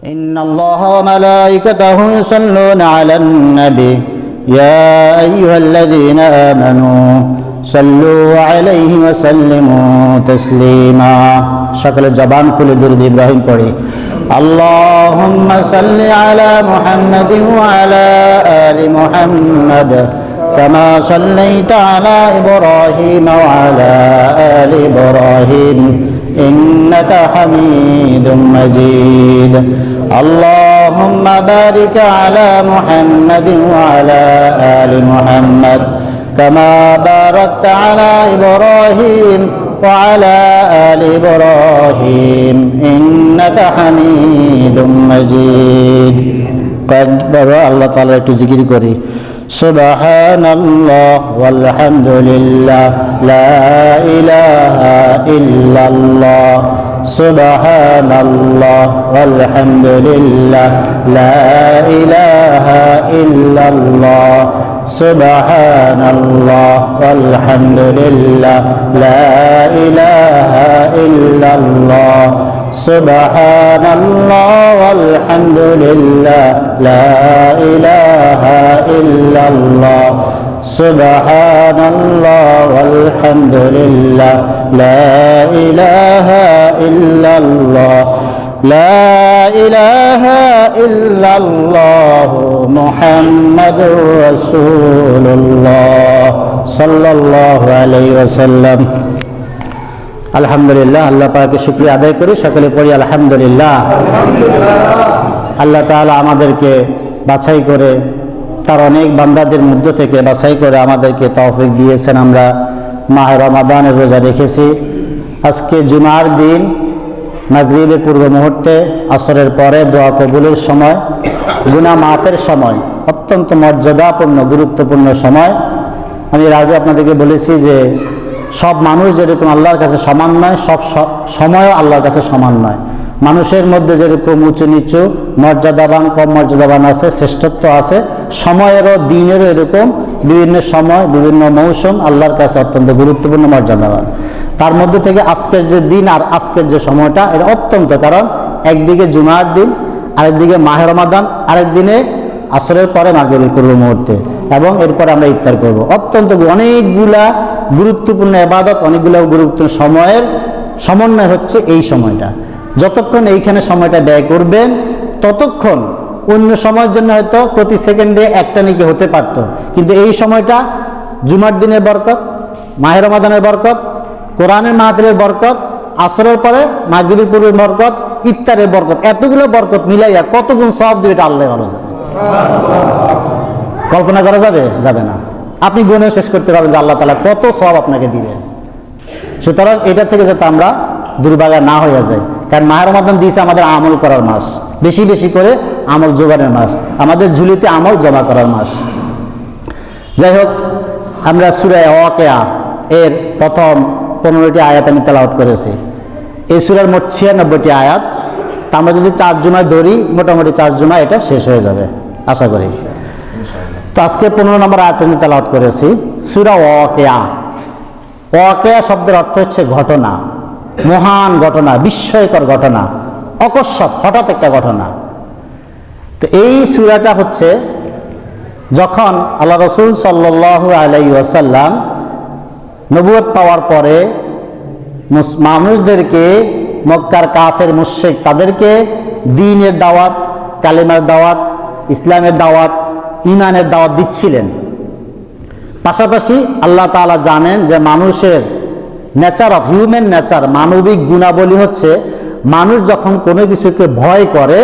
إن الله وملائكته يصلون على النبي يا أيها الذين آمنوا صلوا عليه وسلموا تسليما شكل জবান খুলে দুরূদ ইব্রাহিম পড়ি اللهم صل على محمد وعلى آل محمد كما صليت على إبراهيم وعلى آل إبراهيم إنك حميد مجيد اللهم بارك على محمد وعلى آل محمد كما باركت على إبراهيم وعلى آل إبراهيم إنك حميد مجيد قد بابا الله تعالى تذكر كري سبحان الله والحمد لله لا إله إلا الله سبحان الله والحمد لله لا إله إلا الله سبحان الله والحمد لله لا إله إلا الله سبحان الله والحمد لله لا إله إلا الله سبحان الله والحمد لله لا إله إلا الله لا إله إلا الله محمد رسول الله صلى الله عليه وسلم আলহামদুলিল্লাহ আল্লাহ পাকের শুকরিয়া আদায় করি সকলে পড়ি আলহামদুলিল্লাহ আল্লাহ তাআলা আমাদেরকে বাছাই করে তার অনেক বান্দাদের মধ্য থেকে বাছাই করে আমাদেরকে তৌফিক দিয়েছেন আমরা মাহে রমাদানের রোজা রেখেছি আজকে জুমার দিন মাগরিবের পূর্ব মুহূর্তে আসরের পরে দোয়া কবুলের সময় গুনাহ মাফের সময় অত্যন্ত মর্যাদাপূর্ণ গুরুত্বপূর্ণ সময় আমি এর আগে আপনাদেরকে বলেছি যে সব মানুষ যেরকম আল্লাহর কাছে সমান নয় সব সময়ও আল্লাহর কাছে সমান নয় মানুষের মধ্যে যেরকম উঁচু নিচু মর্যাদাবান কম মর্যাদাবান আছে শ্রেষ্ঠত্ব আছে সময়েরও দিনেরও এরকম বিভিন্ন সময় বিভিন্ন মৌসুম আল্লাহর কাছে অত্যন্ত গুরুত্বপূর্ণ মর্যাদাবান তার মধ্যে থেকে আজকের যে দিন আর আজকের যে সময়টা এটা অত্যন্ত কারণ একদিকে জুমার দিন আরেকদিকে মাহে রমাদান আরেক দিনে আসরের পরে মাগরিবের পূর্ব মুহূর্তে এবং এরপরে আমরা ইফতার করব অত্যন্ত অনেকগুলা গুরুত্বপূর্ণ ইবাদত অনেকগুলো গুরুত্বপূর্ণ সময়ের সমন্বয় হচ্ছে এই সময়টা যতক্ষণ এইখানে সময়টা ব্যয় করবেন ততক্ষণ অন্য সময়ের জন্য হয়তো প্রতি সেকেন্ডে একটা নাকি হতে পারত কিন্তু এই সময়টা জুমার দিনের বরকত মাহে রমাদানের বরকত কোরআনের মাহফিলের বরকত আসরের পরে মাগরিবের পূর্বের বরকত ইফতারের বরকত এতগুলো বরকত মিলাইয়া কত গুণ সওয়াব দিবে এটা আল্লাহ ভালো জানে কল্পনা করা যাবে যাবে না আপনি গুণে শেষ করতে পারবেন যে আল্লাহ তাআলা কত সওয়াব আপনাকে দিবেন সুতরাং এটা থেকে যাতে আমরা দুর্ভাগা না হয়ে যায় কারণ মাহে রমাদান দিয়েছে আমাদের আমল করার মাস বেশি বেশি করে আমল জোগাড়ের মাস আমাদের ঝুলিতে আমল জমা করার মাস যাই হোক আমরা সূরা ওয়াকিয়া এর প্রথম 15টি আয়াত আমি তেলাওয়াত করেছি এই সূরার মোট 96টি আয়াত তা আমরা যদি 4 জুমায় ধরি মোটামুটি 4 জুমা এটা শেষ হয়ে যাবে আশা করি তো আজকে 15 নম্বর আয়াত আমি তেলাওয়াত করেছি সূরা ওয়াকিয়া ওয়াকিয়া শব্দের অর্থ হচ্ছে ঘটনা মহান ঘটনা বিস্ময়কর ঘটনা অকস্মাৎ হঠাৎ একটা ঘটনা তো এই সূরাটা হচ্ছে যখন আল্লাহ রাসূল সাল্লাল্লাহু আলাইহি ওয়াসাল্লাম নবুয়ত পাওয়ার পরে মানুষদেরকে মক্কার কাফের মুশরিক তাদেরকে দ্বীনের দাওয়াত কালেমার দাওয়াত ইসলামের দাওয়াত ঈমানের দাওয়াত দিচ্ছিলেন পাশাপাশি আল্লাহ তাআলা জানেন যে মানুষের নেচার অফ হিউম্যান নেচার মানবিক গুণাবলী হচ্ছে মানুষ যখন কোনো কিছুকে ভয় করে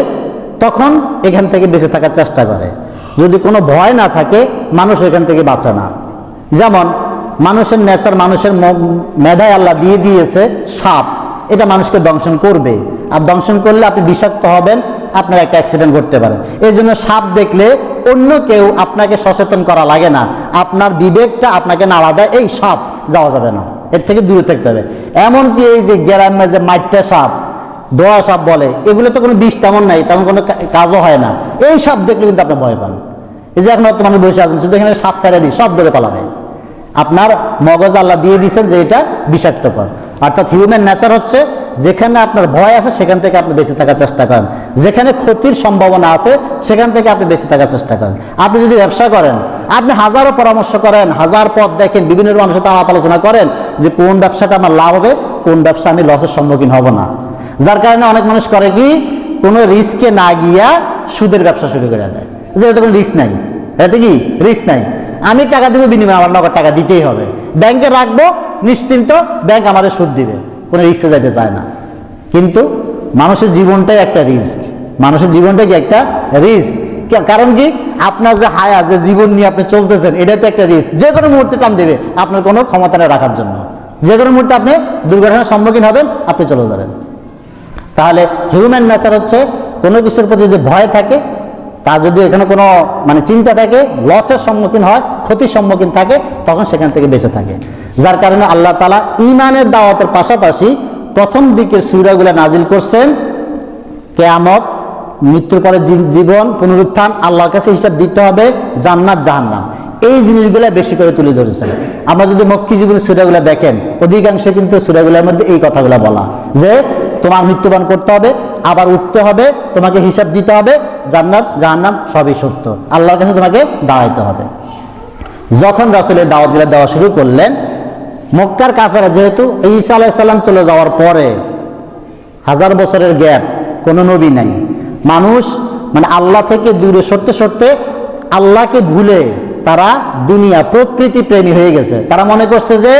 তখন এখান থেকে বেঁচে থাকার চেষ্টা করে যদি কোনো ভয় না থাকে মানুষ এখান থেকে বাঁচে না যেমন মানুষের নেচার মানুষের মেধায় আল্লাহ দিয়ে দিয়েছে সাপ এটা মানুষকে দংশন করবে আর দংশন করলে আপনি বিষাক্ত হবেন আপনার একটা অ্যাক্সিডেন্ট করতে পারে এই জন্য সাপ দেখলে অন্য কেউ আপনাকে সচেতন করা লাগে না আপনার বিবেকটা আপনাকে নাড়া দেয় এই সাপ যাওয়া যাবে না এর থেকে দূরে থাকতে হবে এমনকি এই যে গ্রামে যে মাইটটা সাপ দোয়া সাপ বলে এগুলো তো কোনো বিষ তেমন নাই তেমন কোনো কাজও হয় না এই সাপ দেখলে কিন্তু আপনি ভয় পান এই যে এখন হয়তো মানুষ বসে আছেন শুধু এখানে সাপ ছেড়ে দিই সব ধরে পালাবে আপনার মগজ আল্লাহ দিয়ে দিয়েছেন যে এটা বিষাক্তকর অর্থাৎ হিউম্যান নেচার হচ্ছে যেখানে আপনার ভয় আছে সেখান থেকে আপনি বেঁচে থাকার চেষ্টা করেন, যেখানে ক্ষতির সম্ভাবনা আছে সেখান থেকে আপনি বেঁচে থাকার চেষ্টা করেন। আপনি যদি ব্যবসা করেন, আপনি হাজারো পরামর্শ করেন, হাজার পথ দেখেন, বিভিন্ন মানুষের সাথে আলাপ আলোচনা করেন যে কোন ব্যবসাটা আমার লাভ হবে, কোন ব্যবসা আমি লসের সম্মুখীন হব না। যার কারণে অনেক মানুষ করে কি, কোনো রিস্কে না গিয়া সুদের ব্যবসা শুরু করে দেয়, যে এটা কোনো রিস্ক নাই, এতে কি রিস্ক নাই, আমি টাকা দিব বিনিময়ে আমার নগদ টাকা দিতেই হবে, ব্যাংকে রাখবো নিশ্চিন্ত, ব্যাংক আমাদের সুদ দিবে, কোনো রিস্কে যাইতে চায় না। কিন্তু মানুষের জীবনটাই একটা রিস্ক, মানুষের জীবনটা কি একটা রিস্ক। কারণ কি, আপনার যে হায়া, যে জীবন নিয়ে আপনি চলতেছেন, এটা তো একটা রিস্ক, যে কোনো মুহূর্তে টান দেবে আপনার কোনো ক্ষমতা নেই রাখার জন্য, যে কোনো মুহূর্তে আপনি দুর্ঘটনার সম্মুখীন হবেন, আপনি চলে যাবেন। তাহলে হিউম্যান নেচার হচ্ছে কোনো কিছুর প্রতি যদি ভয় থাকে, তার যদি এখানে কোনো চিন্তা থাকে, লসের সম্মুখীন হয়, ক্ষতির সম্মুখীন থাকে, তখন সেখান থেকে বেঁচে থাকে। যার কারণে আল্লাহ তাআলা ঈমানের দাওয়াতের পাশাপাশি প্রথম দিকের সূরাগুলো নাজিল করছেন কিয়ামত, মৃত্যুর পরে জীবন, পুনরুত্থান, আল্লাহর কাছে হিসাব দিতে হবে, জান্নাত জাহান্নাম, এই জিনিসগুলো বেশি করে তুলে ধরেছেন। আমরা যদি মক্কি জীবনের সূরাগুলো দেখেন, অধিকাংশ কিন্তু সূরাগুলোর মধ্যে এই কথাগুলো বলা, যে তোমার মৃত্যুবরণ করতে হবে, আবার উঠতে হবে, তোমাকে হিসাব দিতে হবে, জান্নাত জাহান্নাম সবই সত্য, আল্লাহর কাছে তোমাকে দাঁড়াইতে হবে। যখন রাসূলের দাওয়াত দেওয়া শুরু করলেন, মক্কার কাফেররা যেহেতু ঈসা আলাইহিস সালাম চলে যাওয়ার পরে 1000 বছরের গ্যাপ, কোনো নবী নাই, মানুষ আল্লাহ থেকে দূরে সরতে সরতে আল্লাহকে ভুলে তারা দুনিয়া প্রকৃতি প্রেমী হয়ে গেছে। তারা মনে করছে যে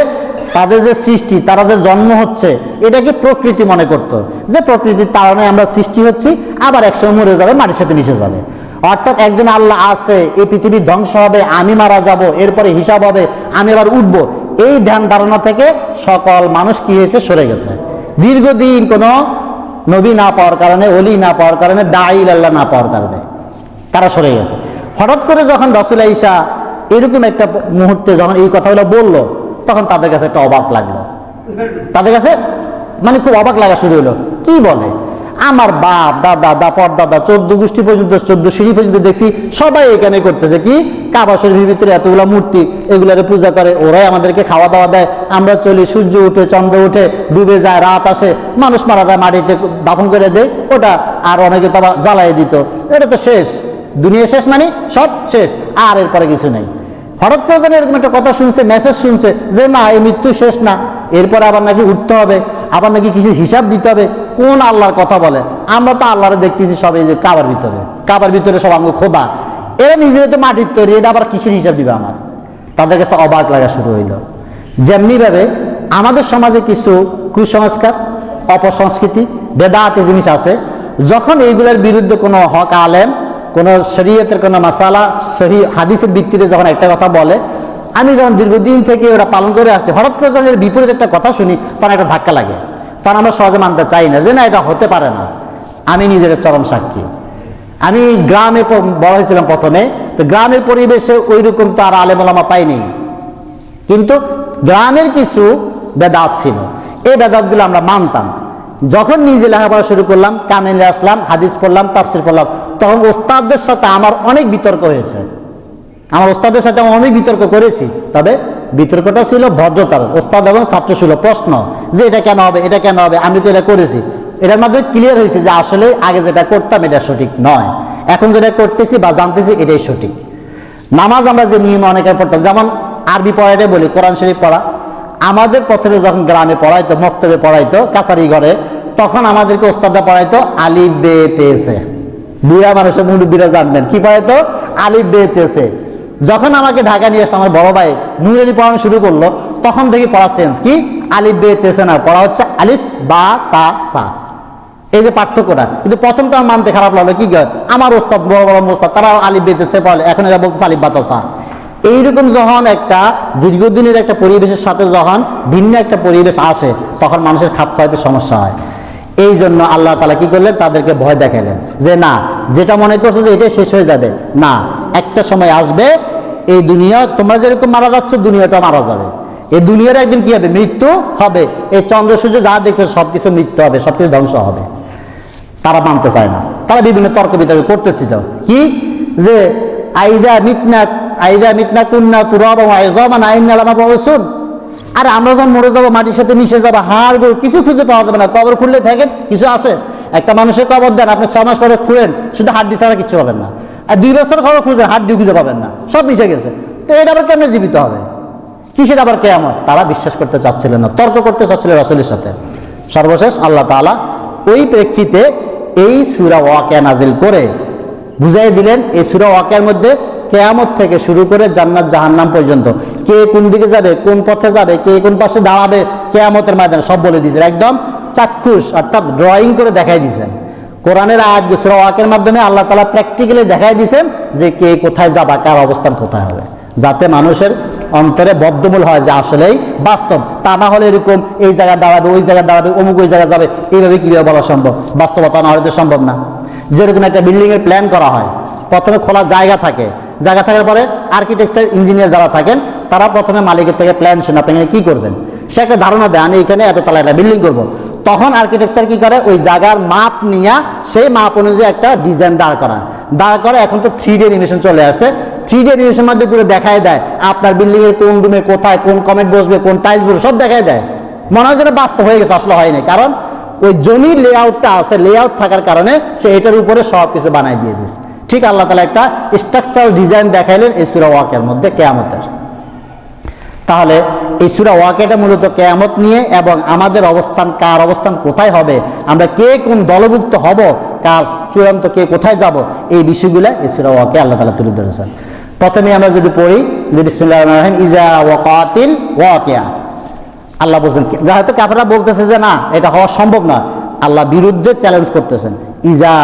তাদের যে সৃষ্টি, তারা যে জন্ম হচ্ছে, এটাকে প্রকৃতি মনে করত, যে প্রকৃতির কারণে আমরা সৃষ্টি হচ্ছি, আবার একসময় মরে যাবে, মাটির সাথে মিশে যাবে। অর্থাৎ একজন আল্লাহ আছে, এই পৃথিবী ধ্বংস হবে, আমি মারা যাব, এরপরে হিসাব হবে, আমি আবার উঠব, এই ধ্যান ধারণা থেকে সকল মানুষ কি হয়েছে, সরে গেছে। দীর্ঘদিন কোনো নবী না পাওয়ার কারণে, ওলি না পাওয়ার কারণে, দাঈ আল্লাহ না পাওয়ার কারণে তারা সরে গেছে। হঠাৎ করে যখন রাসূল ঈসা এরকম একটা মুহূর্তে যখন এই কথাগুলো বললো, তখন তাদের কাছে একটা অবাক লাগলো, তাদের কাছে খুব অবাক লাগা শুরু হলো। কি বলে, আমার বাপ দাদা পরদাদা 14 গোষ্ঠী পর্যন্ত, 14 সিঁড়ি পর্যন্ত দেখছি সবাই এখানে করতেছে কি, কাবা শরীফের ভিতরে এতগুলো মূর্তি, এগুলারে পূজা করে, ওরাই আমাদেরকে খাওয়া দাওয়া দেয়, আমরা চলি, সূর্য উঠে চন্দ্র উঠে, ডুবে যায়, রাত আসে, মানুষ মারা যায়, মাটিতে দাফন করে দেয় ওটা, আর অনেকে তো জ্বালাই দিত, এটা তো শেষ, দুনিয়া শেষ, সব শেষ, আর এরপরে কিছু নেই। হঠাৎ করে এরকম একটা কথা শুনছে, মেসেজ শুনছে যে না, এই মৃত্যু শেষ না, এরপরে আবার নাকি উঠতে হবে, আবার নাকি কিছু হিসাব দিতে হবে। কোন আল্লাহর কথা বলে? আমরা তো আল্লাহরে দেখতেছি সব এই যে কাবার ভিতরে সব আমাকে খোদা, এরা নিজেরা তো মাটির তৈরি, এটা আবার কিসের হিসাব দিবে আমার? তাদের কাছে অবাক লাগা শুরু হইল। যেমনি ভাবে আমাদের সমাজে কিছু কুসংস্কার, অপসংস্কৃতি, বেদাতি জিনিস আছে, যখন এইগুলোর বিরুদ্ধে কোনো হক আলেম, কোনো শরীয়তের কোনো মাসালা সহি হাদিসের ভিত্তিতে যখন একটা কথা বলে, আমি যখন দীর্ঘদিন থেকে ওরা পালন করে আসছি, হঠাৎ করে যখন এর বিপরীত একটা কথা শুনি, তখন একটা ধাক্কা লাগে, তখন আমরা সহজে মানতে চাই না, যে না, এটা হতে পারে না। আমি নিজের চরম সাক্ষী। আমি গ্রামে বড় হয়েছিলাম প্রথমে, তো গ্রামের পরিবেশে ওই রকম তো আর আলেম ওলামা পাইনি, কিন্তু গ্রামের কিছু বেদাত ছিল, এই বেদাতগুলো আমরা মানতাম। যখন নিজে লেখাপড়া শুরু করলাম, কামেলে আসলাম, হাদিস পড়লাম, তাফসির পড়লাম, তখন ওস্তাদদের সাথে আমার অনেক বিতর্ক হয়েছে, আমার ওস্তাদের সাথে আমি অনেক বিতর্ক করেছি। তবে বিতর্কটা ছিল ভদ্রতার, ওস্তাদ এবং ছাত্র ছিল প্রশ্ন, যে এটা কেন হবে, এটা কেন হবে, আমি তো এটা করেছি। এটার মাধ্যমে ক্লিয়ার হয়েছে যে আসলে আগে যেটা করতাম এটা সঠিক নয়, এখন যেটা করতেছি বা জানতেছি এটাই সঠিক। নামাজ আমরা যে নিয়মে অনেকে পড়তাম, যেমন আরবি পড়াইটাই বলি, কোরআন শরীফ পড়া, আমাদের প্রথমে যখন গ্রামে পড়াইতো, মক্তবে পড়াইতো, কাছারি ঘরে, তখন আমাদেরকে ওস্তাদরা পড়াইতো আলিফ বে তে সে। বুড়া মানুষের মুরব্বীরা জানবেন কি পড়াইতো, আলিফ বে তে সে। যখন আমাকে ঢাকা নিয়ে আসতো আমার বড় ভাই নুরানি পড়ানো শুরু করলো, তখন থেকে পড়া চেঞ্জ, কি আলিফ বে তে সে না, পড়া হচ্ছে আলিফ বা তা সা, এই যে পার্থক্যটা। কিন্তু প্রথম তো আমার মানতে খারাপ লাগলো, কি আমার ওস্তাদ বড় বড় ওস্তাদ তারা আলিফ বে তে সে পড়ে, এখন এরা বলতেছে আলিফ বা তা সা। এইরকম যখন একটা দীর্ঘদিনের একটা পরিবেশের সাথে যখন ভিন্ন একটা পরিবেশ আসে, তখন মানুষের খাপ খাওয়াতে সমস্যা হয়। এই জন্য আল্লাহ তাআলা কি করলেন, তাদেরকে ভয় দেখালেন যে না, যেটা মনে করছো যে এটাই শেষ হয়ে যাবে, না, একটা সময় আসবে, এই দুনিয়া তোমরা যেরকম মারা যাচ্ছ, দুনিয়াটা মারা যাবে, এই দুনিয়ার একদিন কি হবে, মৃত্যু হবে, এই চন্দ্র সূর্য যা দেখছো সবকিছু মৃত্যু হবে, সবকিছু ধ্বংস হবে। তারা মানতে চায় না, তারা বিভিন্ন তর্ক বিতর্ক করতেছিল, কি যে আইদা মিতনা কুন্না তুরাবা ওয়া ইযামান আইন্না লামাবউসুন, আর আমরা যখন মরে যাবো, মাটির সাথে মিশে যাবো, হাড় গোড় কিছু খুঁজে পাওয়া যাবে না। কবর খুললে থাকেন কিছু আছে? একটা মানুষের কবর দেন, আপনি 6 মাস পরে খুঁড়েন, শুধু হাড্ডি ছাড়া কিছু পাবেন না। আর 2 বছর খবর খুঁজেন, হাড্ডি খুঁজে পাবেন না, সব মিশে গেছে। তো এটা আবার কেমনে জীবিত হবে? কিসের আবার কিয়ামত? তারা বিশ্বাস করতে চাচ্ছিলেন না, তর্ক করতে চাচ্ছিলেন রাসূলের সাথে। সর্বশেষ আল্লাহ তাআলা ওই প্রেক্ষিতে এই সূরা ওয়াকিয়া নাজিল করে বুঝাই দিলেন, এই সূরা ওয়াকিয়ার মধ্যে কিয়ামত থেকে শুরু করে জান্নাত জাহান্নাম পর্যন্ত কে কোন দিকে যাবে, কোন পথে যাবে, কে কোন পাশে দাঁড়াবে কিয়ামতের ময়দানে সব বলে দিয়েছেন। একদম চাক্ষুষ অর্থাৎ ড্রয়িং করে দেখাই দিয়েছেন। কোরআনের আয়াত সূরা ওয়াকিয়ার মাধ্যমে আল্লাহ তাআলা প্র্যাকটিক্যালি দেখাই দিয়েছেন যে কে কোথায় যাবে, কার অবস্থান কোথায় হবে, যাতে মানুষের অন্তরে বদ্ধমূল হয় যে আসলেই বাস্তব। তা না হলে এরকম এই জায়গায় দাঁড়াবে, ওই জায়গায় দাঁড়াবে, অমুক ওই জায়গায় যাবে, এইভাবে কিভাবে বলা সম্ভব? বাস্তবতা না হলে তো সম্ভব না। যেরকম একটা বিল্ডিং এর প্ল্যান করা হয়, প্রথমে খোলা জায়গা থাকে, জায়গা থাকার পরে আর্কিটেকচার ইঞ্জিনিয়ার যারা থাকেন তারা প্রথমে মালিকের থেকে প্ল্যান শুনে আপনি কি করবেন, সে একটা ধারণা দেয় আমি এখানে এততলা একটা বিল্ডিং করবো। তখন আর্কিটেকচার কি করে, ওই জায়গার মাপ নিয়ে সেই মাপ অনুযায়ী একটা ডিজাইন দাঁড় করে। এখন তো 3D অ্যানিমেশন চলে আসছে, 3D অ্যানিমেশন মধ্যে পুরো দেখায় দেয় আপনার বিল্ডিং এর কোন রুমে কোথায় কোন কমেন্ট বসবে, কোন টাইলস বসবে, সব দেখায় দেয়। মনে হয় যেন বাস্তব হয়ে গেছে, আসলে হয়নি। কারণ ওই জমির লেআউটটা আছে, লেআউট থাকার কারণে সে এটার উপরে সব কিছু বানাই দিয়ে দিচ্ছে। ঠিক আল্লাহ তাআলা একটা স্ট্রাকচারাল ডিজাইন দেখাইলেন এই সূরা ওয়াকিয়ার মধ্যে কিয়ামতের। তাহলে এই সূরা ওয়াকিয়াটা মূলত কিয়ামত নিয়ে, এবং আমাদের অবস্থান, কার অবস্থান কোথায় হবে, আমরা কে কোন দলভুক্ত হব, কার চূড়ান্ত কে কোথায় যাব, এই বিষয়গুলো এই সূরা ওয়াকিয়া আল্লাহ তাআলা তুলে ধরেছেন। প্রথমে আমরা যদি পড়ি যে বিসমিল্লাহির রহমানির রহিম, ইজা ওয়াকাতিল ওয়াকিয়া। আল্লাহ বলছেন, যা হয়তো কাফেররা বলতেছে যে না এটা হওয়া সম্ভব না, আল্লাহ বিরুদ্ধে চ্যালেঞ্জ করতেছেন। ইজা,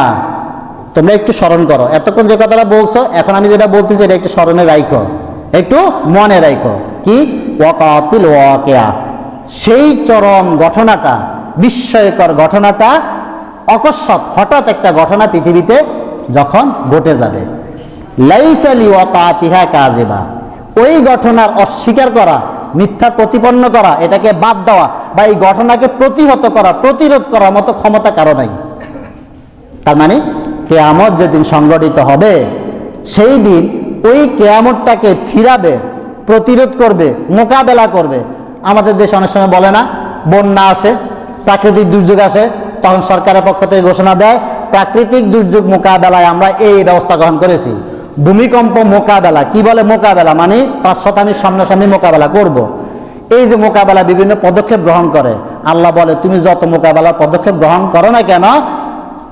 তোমরা একটু স্মরণ করো, এতক্ষণ যে কথাটা বলছো, এখন আমি যেটা বলতেছি এটা একটু স্মরণে রাখো, একটু মনে রাখো। কি? ওয়াকাতিল ওয়াকিয়া, সেই চরম ঘটনাটা, বিস্ময়কর ঘটনাটা, অকস্মাৎ হঠাৎ একটা ঘটনা পৃথিবীতে যখন ঘটে যাবে। লাইসা লিওয়াকাতিহা কাযিবা, ওই ঘটনার অস্বীকার করা, মিথ্যা প্রতিপন্ন করা, এটাকে বাদ দেওয়া বা এই ঘটনাকে প্রতিহত করা, প্রতিরোধ করার মতো ক্ষমতা কারো নাই। তার মানে কিয়ামত যেদিন সংঘটিত হবে সেই দিন ওই কিয়ামতটাকে ফিরাবে, প্রতিরোধ করবে, মোকাবেলা করবে। আমাদের দেশে অনেক সময় বলে না, বন্যা আসে, প্রাকৃতিক দুর্যোগ আসে, তখন সরকারের পক্ষ থেকে ঘোষণা দেয় প্রাকৃতিক দুর্যোগ মোকাবেলায় আমরা এই ব্যবস্থা গ্রহণ করেছি। ভূমিকম্প মোকাবেলা, কি বলে মোকাবেলা মানে 500 আমি সামনাসামনি মোকাবেলা করব। এই যে মোকাবেলা বিভিন্ন পদক্ষেপ গ্রহণ করে, আল্লাহ বলে তুমি যত মোকাবেলার পদক্ষেপ গ্রহণ করো না কেন,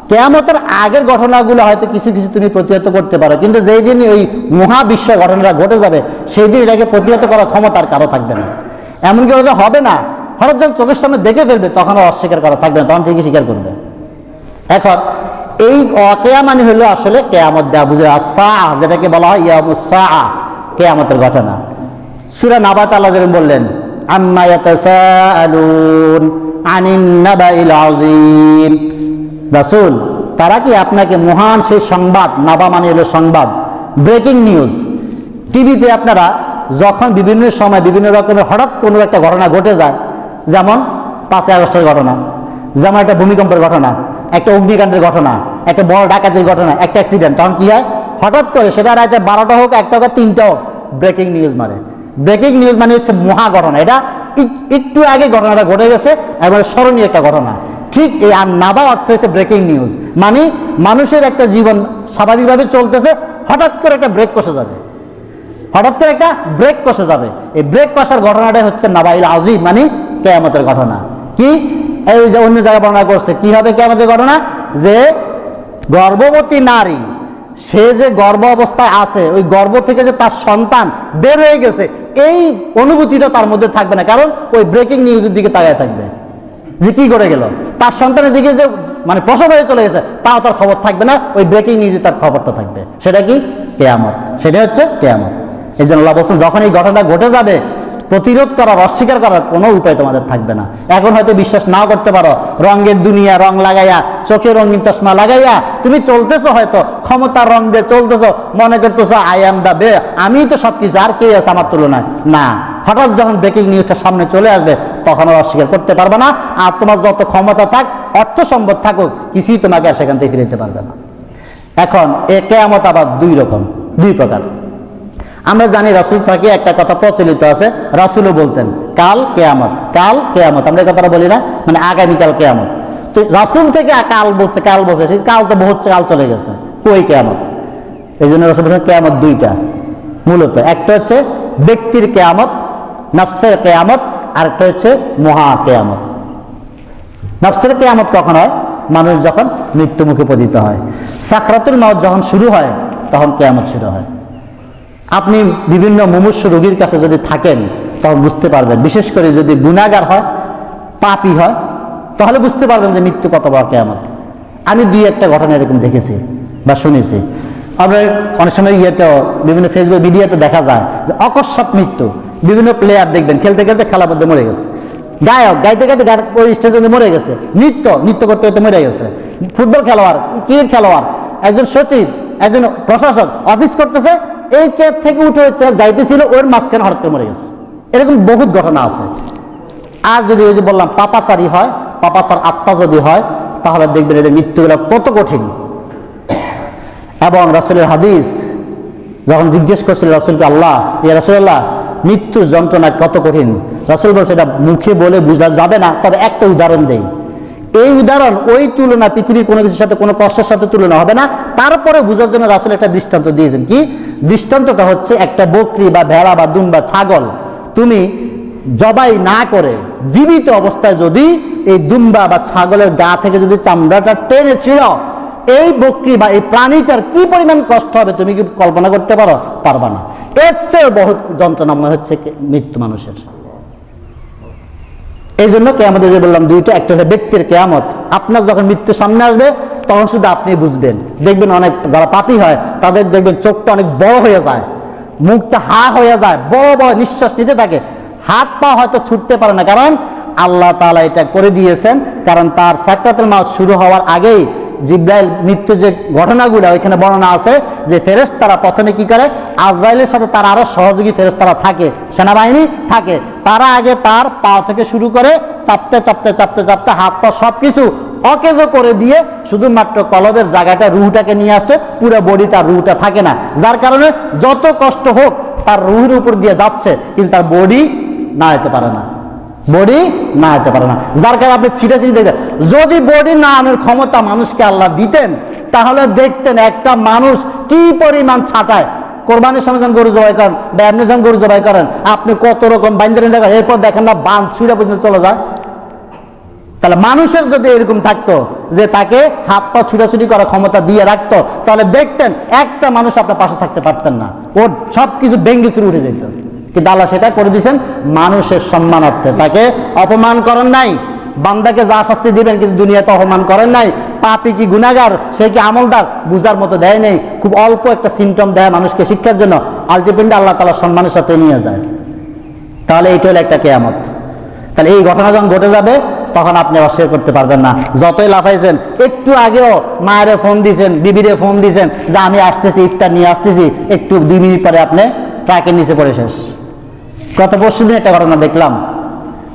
কিয়ামতের আগের ঘটনাগুলো হয়তো কিছু কিছু তুমি প্রতিহত করতে পারো, কিন্তু যেই দিন ওই মহাবিশ্ব ঘটনাটা ঘটে যাবে সেই দিন এটাকে প্রতিহত করার ক্ষমতার কারো থাকবে না। এমনকি ওটা হবে না, হঠাৎ যখন চোখের সামনে দেখে ফেলবে তখন অস্বীকার করা থাকবে না, তখন ঠিকই স্বীকার করবে। এখন এই ওয়াকিয়া মানে হলো আসলে কিয়ামত দেয়া বুঝে, আসসাআ যেটাকে বলা হয় ইয়ামুস সাআ, কিয়ামতের ঘটনা। সূরা নাবাত আল্লাহ যেরকম বললেন, আম্মা ইয়াতাসাআলুন আনিন নাবাইল আযীম, রাসূল তারা কি আপনাকে মহান সেই সংবাদ, নাবা মানে হলো সংবাদ, ব্রেকিং নিউজ। টিভিতে আপনারা যখন বিভিন্ন সময় বিভিন্ন রকমের হঠাৎ কোনো একটা ঘটনা ঘটে যায়, যেমন 5ই আগস্টের ঘটনা, যেমন একটা ভূমিকম্পের ঘটনা, একটা অগ্নিকাণ্ডের ঘটনা, একটা বড় ডাকাতির ঘটনা, একটা অ্যাক্সিডেন্ট, তখন কি হয় হঠাৎ করে সেটা রাতে 12টা হোক, 1টা হোক, 3টা হোক, ব্রেকিং নিউজ মানে। ব্রেকিং নিউজ মানে হচ্ছে মহা ঘটনা, এটা একটু আগে ঘটনাটা ঘটে গেছে, এবারে স্মরণীয় একটা ঘটনা। ঠিক এই আর নাবা অর্থ হচ্ছে ব্রেকিং নিউজ, মানে মানুষের একটা জীবন স্বাভাবিকভাবে চলতেছে, হঠাৎ করে একটা ব্রেক কষে যাবে, হঠাৎ করে একটা ব্রেক কষে যাবে। এই ব্রেক কষার ঘটনাটাই হচ্ছে নাবাইল আযীম, মানে কিয়ামতের ঘটনা। কি এই যে অন্য জায়গায় বর্ণনা করছে কি হবে কিয়ামতের ঘটনা, যে গর্ভবতী নারী সে যে গর্ভ অবস্থায় আছে, ওই গর্ভ থেকে যে তার সন্তান বের হয়ে গেছে এই অনুভূতিটা তার মধ্যে থাকবে না, কারণ ওই ব্রেকিং নিউজের দিকে তাকায় থাকবে যে কি করে গেল, তার সন্তানের দিকে যে মানে প্রসব হয়ে চলে গেছে তাও তার খবর থাকবে না, ওই ব্রেকিং নিউজে তার খবরটা থাকবে। সেটা কি? কিয়ামত, সেটা হচ্ছে কিয়ামত। এই জন্য আল্লাহ বলছেন যখন এই ঘটনা ঘটে যাবে প্রতিরোধ করার, অস্বীকার করার কোনো উপায় তোমাদের থাকবে না। এখন হয়তো বিশ্বাস নাও করতে পারো, রঙের দুনিয়া, রং লাগাইয়া, চোখে রঙিন চশমা লাগাইয়া তুমি চলতেছো, হয়তো ক্ষমতার রং দিয়ে চলতেছো, মনে করতেছো আই এম দা বে, আমি তো সবকিছু, আর কে আছে আমার তুলনায়। না, হঠাৎ যখন ব্রেকিং নিউজটা সামনে চলে আসবে তখন আর অস্বীকার করতে পারবে না, আর তোমার যত ক্ষমতা থাক, অর্থ সম্পদ থাকুক, কিছুই তোমাকে আর সেখান থেকে ফিরে যেতে পারবে না। এখন এ কিয়ামত আবার দুই প্রকার। আমরা জানি রাসূল থেকে একটা কথা প্রচলিত আছে, রাসূলও বলতেন কাল কেয়ামত, কাল কেয়ামত, আমরা এই কথাটা বলি না, মানে আগামীকাল কেয়ামত। তো রাসূল থেকে কাল বলছে, সেই কাল তো বহুত কাল চলে গেছে, কই কেয়ামত? এই জন্য রাসূল বলেছেন কেয়ামত দুইটা মূলত, একটা হচ্ছে ব্যক্তির কেয়ামত, নফসের কেয়ামত, আর একটা হচ্ছে মহা কেয়ামত। নফসের কেয়ামত কখন হয়? মানুষ যখন মৃত্যু মুখে পতিত হয়, সাকরাতুল মউত যখন শুরু হয় তখন কেয়ামত শুরু হয়। আপনি বিভিন্ন মুমূর্ষু রোগীর কাছে যদি থাকেন তখন বুঝতে পারবেন, বিশেষ করে যদি গুনাহগার হয়, পাপী হয়, তাহলে বুঝতে পারবেন যে মৃত্যু কত বড় কেয়ামত। আমি দুই একটা ঘটনা এরকম দেখেছি বা শুনেছি। আমরা অনেক সময় বিভিন্ন ফেসবুক মিডিয়াতে দেখা যায় যে অকস্মাৎ মৃত্যু, বিভিন্ন প্লেয়ার দেখবেন খেলতে খেলতে খেলার মধ্যে মরে গেছে, গায়ক গাইতে গাইতে ওই স্টেজে মরে গেছে, নৃত্য করতে করতে মরে গেছে, ফুটবল খেলোয়াড়, ক্রিকেট খেলোয়াড়, একজন সচিব, একজন প্রশাসক অফিস করতেছে, এই চেয়ার থেকে উঠে ওই চেয়ার যাইতেছিল, ওর মাঝখানে হঠাৎ করে মরে গেছে। এরকম বহুত ঘটনা আছে। আর যদি ওই যে বললাম পাপাচারী হয়, পাপাচার আত্মা যদি হয়, তাহলে দেখবেন এদের মৃত্যুগুলো কত কঠিন। এবং রাসূলের হাদিস যখন জিজ্ঞেস করছিল রাসূলকে, আল্লাহ ইয়া রাসূলুল্লাহ, মৃত্যুর যন্ত্রণা কত কঠিন, রাসূল বলছে এটা মুখে বলে বোঝা যাবে না, তবে একটা উদাহরণ দেই। এই উদাহরণ ওই তুলনা পৃথিবীর কোনো কিছুর সাথে, কোনো কষ্টের সাথে তুলনা হবে না। তারপরে বোঝার জন্য রাসূল একটা দৃষ্টান্ত দিয়েছেন। কি দৃষ্টান্তটা হচ্ছে, একটা বকরি বা ভেড়া বা দুম বা ছাগল তুমি জবাই না করে জীবিত অবস্থায় যদি এই দুম্বা বা ছাগলের গা থেকে যদি চামড়াটা টেনে ছিঁড়ো, এই বকরি বা এই প্রাণীটার কি পরিমাণ কষ্ট হবে তুমি কি কল্পনা করতে পারো? পারবা না। এর চেয়ে বহুত যন্ত্রণাময় হচ্ছে মৃত্যু মানুষের। এই জন্য কেয়ামত যে বললাম দুইটা, একটা হচ্ছে ব্যক্তির কেয়ামত, আপনার যখন মৃত্যু সামনে আসবে তখন শুধু আপনি বুঝবেন। দেখবেন অনেক যারা পাপী হয় তাদের দেখবেন চোখটা অনেক বড় হয়ে যায়, মুখটা হা হয়ে যায়, বড় বড় নিঃশ্বাস নিতে থাকে, হাত পা হয়তো ছুটতে পারে না, কারণ আল্লাহ তাআলা এটা করে দিয়েছেন। কারণ তার সাকরাতুল মউত শুরু হওয়ার আগেই জিবরাইল মৃত্যু যে ঘটনাগুলো ওইখানে বর্ণনা আছে যে ফেরেশতারা প্রথমে কি করে, আজরাইলের সাথে তার আরো সহযোগী ফেরেশতারা থাকে, সেনাবাহিনী থাকে, তারা আগে তার পা থেকে শুরু করে চাপতে চাপতে চাপতে চাপতে হাত পা সবকিছু অকেজো করে দিয়ে শুধুমাত্র কলবের জায়গাটা রুহটাকে নিয়ে আসছে, পুরো বডি তার রুহটা থাকে না, যার কারণে যত কষ্ট হোক তার রুহের উপর দিয়ে যাচ্ছে, কিন্তু তার বডি না যেতে পারে না, বডি না যেতে পারে না, যার কারণে আপনি ছিটে ছিটে দেখেন। যদি বডি না আনার ক্ষমতা মানুষকে আল্লাহ দিতেন, তাহলে দেখতেন একটা মানুষ কি পরিমাণ ছাটায়। কোরবানির সময় যখন গরু জবাই করেন বা এমনি যখন গরু জবাই করেন, আপনি কত রকম বাইন্দা দেখেন, এরপর দেখেন না বাঁধ ছুঁড়ে পর্যন্ত চলে যায়। তাহলে মানুষের যদি এরকম থাকতো যে তাকে হাত পা ছুটাছুটি করার ক্ষমতা দিয়ে রাখতো, তাহলে দেখতেন একটা মানুষ আপনার পাশে থাকতে পারতেন না, ওর সবকিছু ভেঙে চুরে উঠে যেত। কিন্তু আল্লাহ সেটা করে দিয়েছেন মানুষের সম্মানার্থে, তাকে অপমান করেন নাই। বান্দাকে যা শাস্তি দিবেন কিন্তু দুনিয়াতে অপমান করেন নাই। পাপী কি গুনাহগার, সে কি আমলদার, বুঝার মতো দেয় নেই, খুব অল্প একটা সিমটম দেয় মানুষকে শিক্ষার জন্য, আলটিমেটলি আল্লাহ তাআলা সম্মানের সাথে নিয়ে যায়। তাহলে এইটা হলো একটা কিয়ামত। তাহলে এই ঘটনা যখন ঘটে যাবে তখন আপনি অস্বীকার করতে পারবেন না। যতই লাফাইছেন, একটু আগেও মায়েরে ফোন দিয়েছেন, বিবিরে ফোন দিয়েছেন যে আমি আসতেছি, ইফতার নিয়ে আসতেছি, একটু 2 মিনিট পরে আপনি ট্রাকের নিচে পড়ে শেষ। গত পরশুদিন একটা ঘটনা দেখলাম,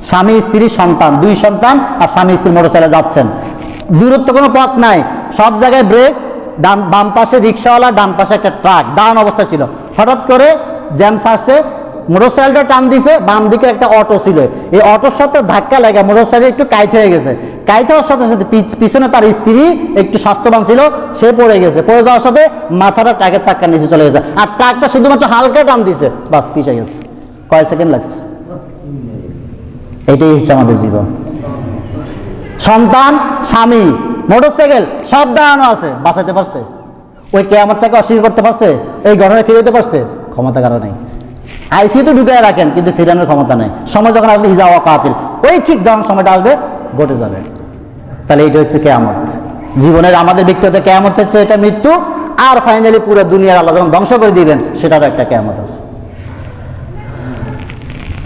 স্বামী স্ত্রী সন্তান, 2 সন্তান আর স্বামী স্ত্রী মোটরসাইকেলে যাচ্ছেন, দূরত্ব কোনো পথ নাই, সব জায়গায় ব্রেক, বাম পাশে রিক্সাওয়ালা, ডান পাশে একটা ট্রাক দাঁড়ান অবস্থা ছিল। হঠাৎ করে জ্যাম ছাড়ছে, মোটরসাইকেলটা টান দিছে, বাম দিকে একটা অটো ছিল, এই অটোর সাথে ধাক্কা লেগে মোটরসাইকেল একটু কাইট হয়ে গেছে। কাইট হওয়ার সাথে সাথে পিছনে তার স্ত্রী একটু স্বাস্থ্যবান ছিল, সে পড়ে গেছে, পড়ে যাওয়ার সাথে মাথাটা ট্রাকের চাক্কার নিচে চলে গেছে, আর ট্রাকটা শুধুমাত্র হালকা টান দিছে, বাস পিছিয়ে গেছে। কয় সেকেন্ড লাগছে? এটাই হচ্ছে আমাদের জীবন। সন্তান, স্বামী, মোটরসাইকেল সব দাঁড়ানো আছে, বাঁচাতে পারছে? ওই কিয়ামতটাকে অস্বীকার করতে পারছে? এই ঘটনায় ফিরে যেতে পারছে? ক্ষমতা কারো নেই। আইসিইউতে ঢুকায় রাখেন কিন্তু ফিরানোর ক্ষমতা নেই। সময় যখন আসবে ইজা ওয়াকাতিল, ওই ঠিক যখন সময়টা আসবে ঘটে যাবে। তাহলে এইটা হচ্ছে কিয়ামত। জীবনের আমাদের ব্যক্তিগত কিয়ামত হচ্ছে এটা মৃত্যু, আর ফাইনালি পুরো দুনিয়ার আল্লাহ যখন ধ্বংস করে দিবেন সেটারও একটা কিয়ামত আছে।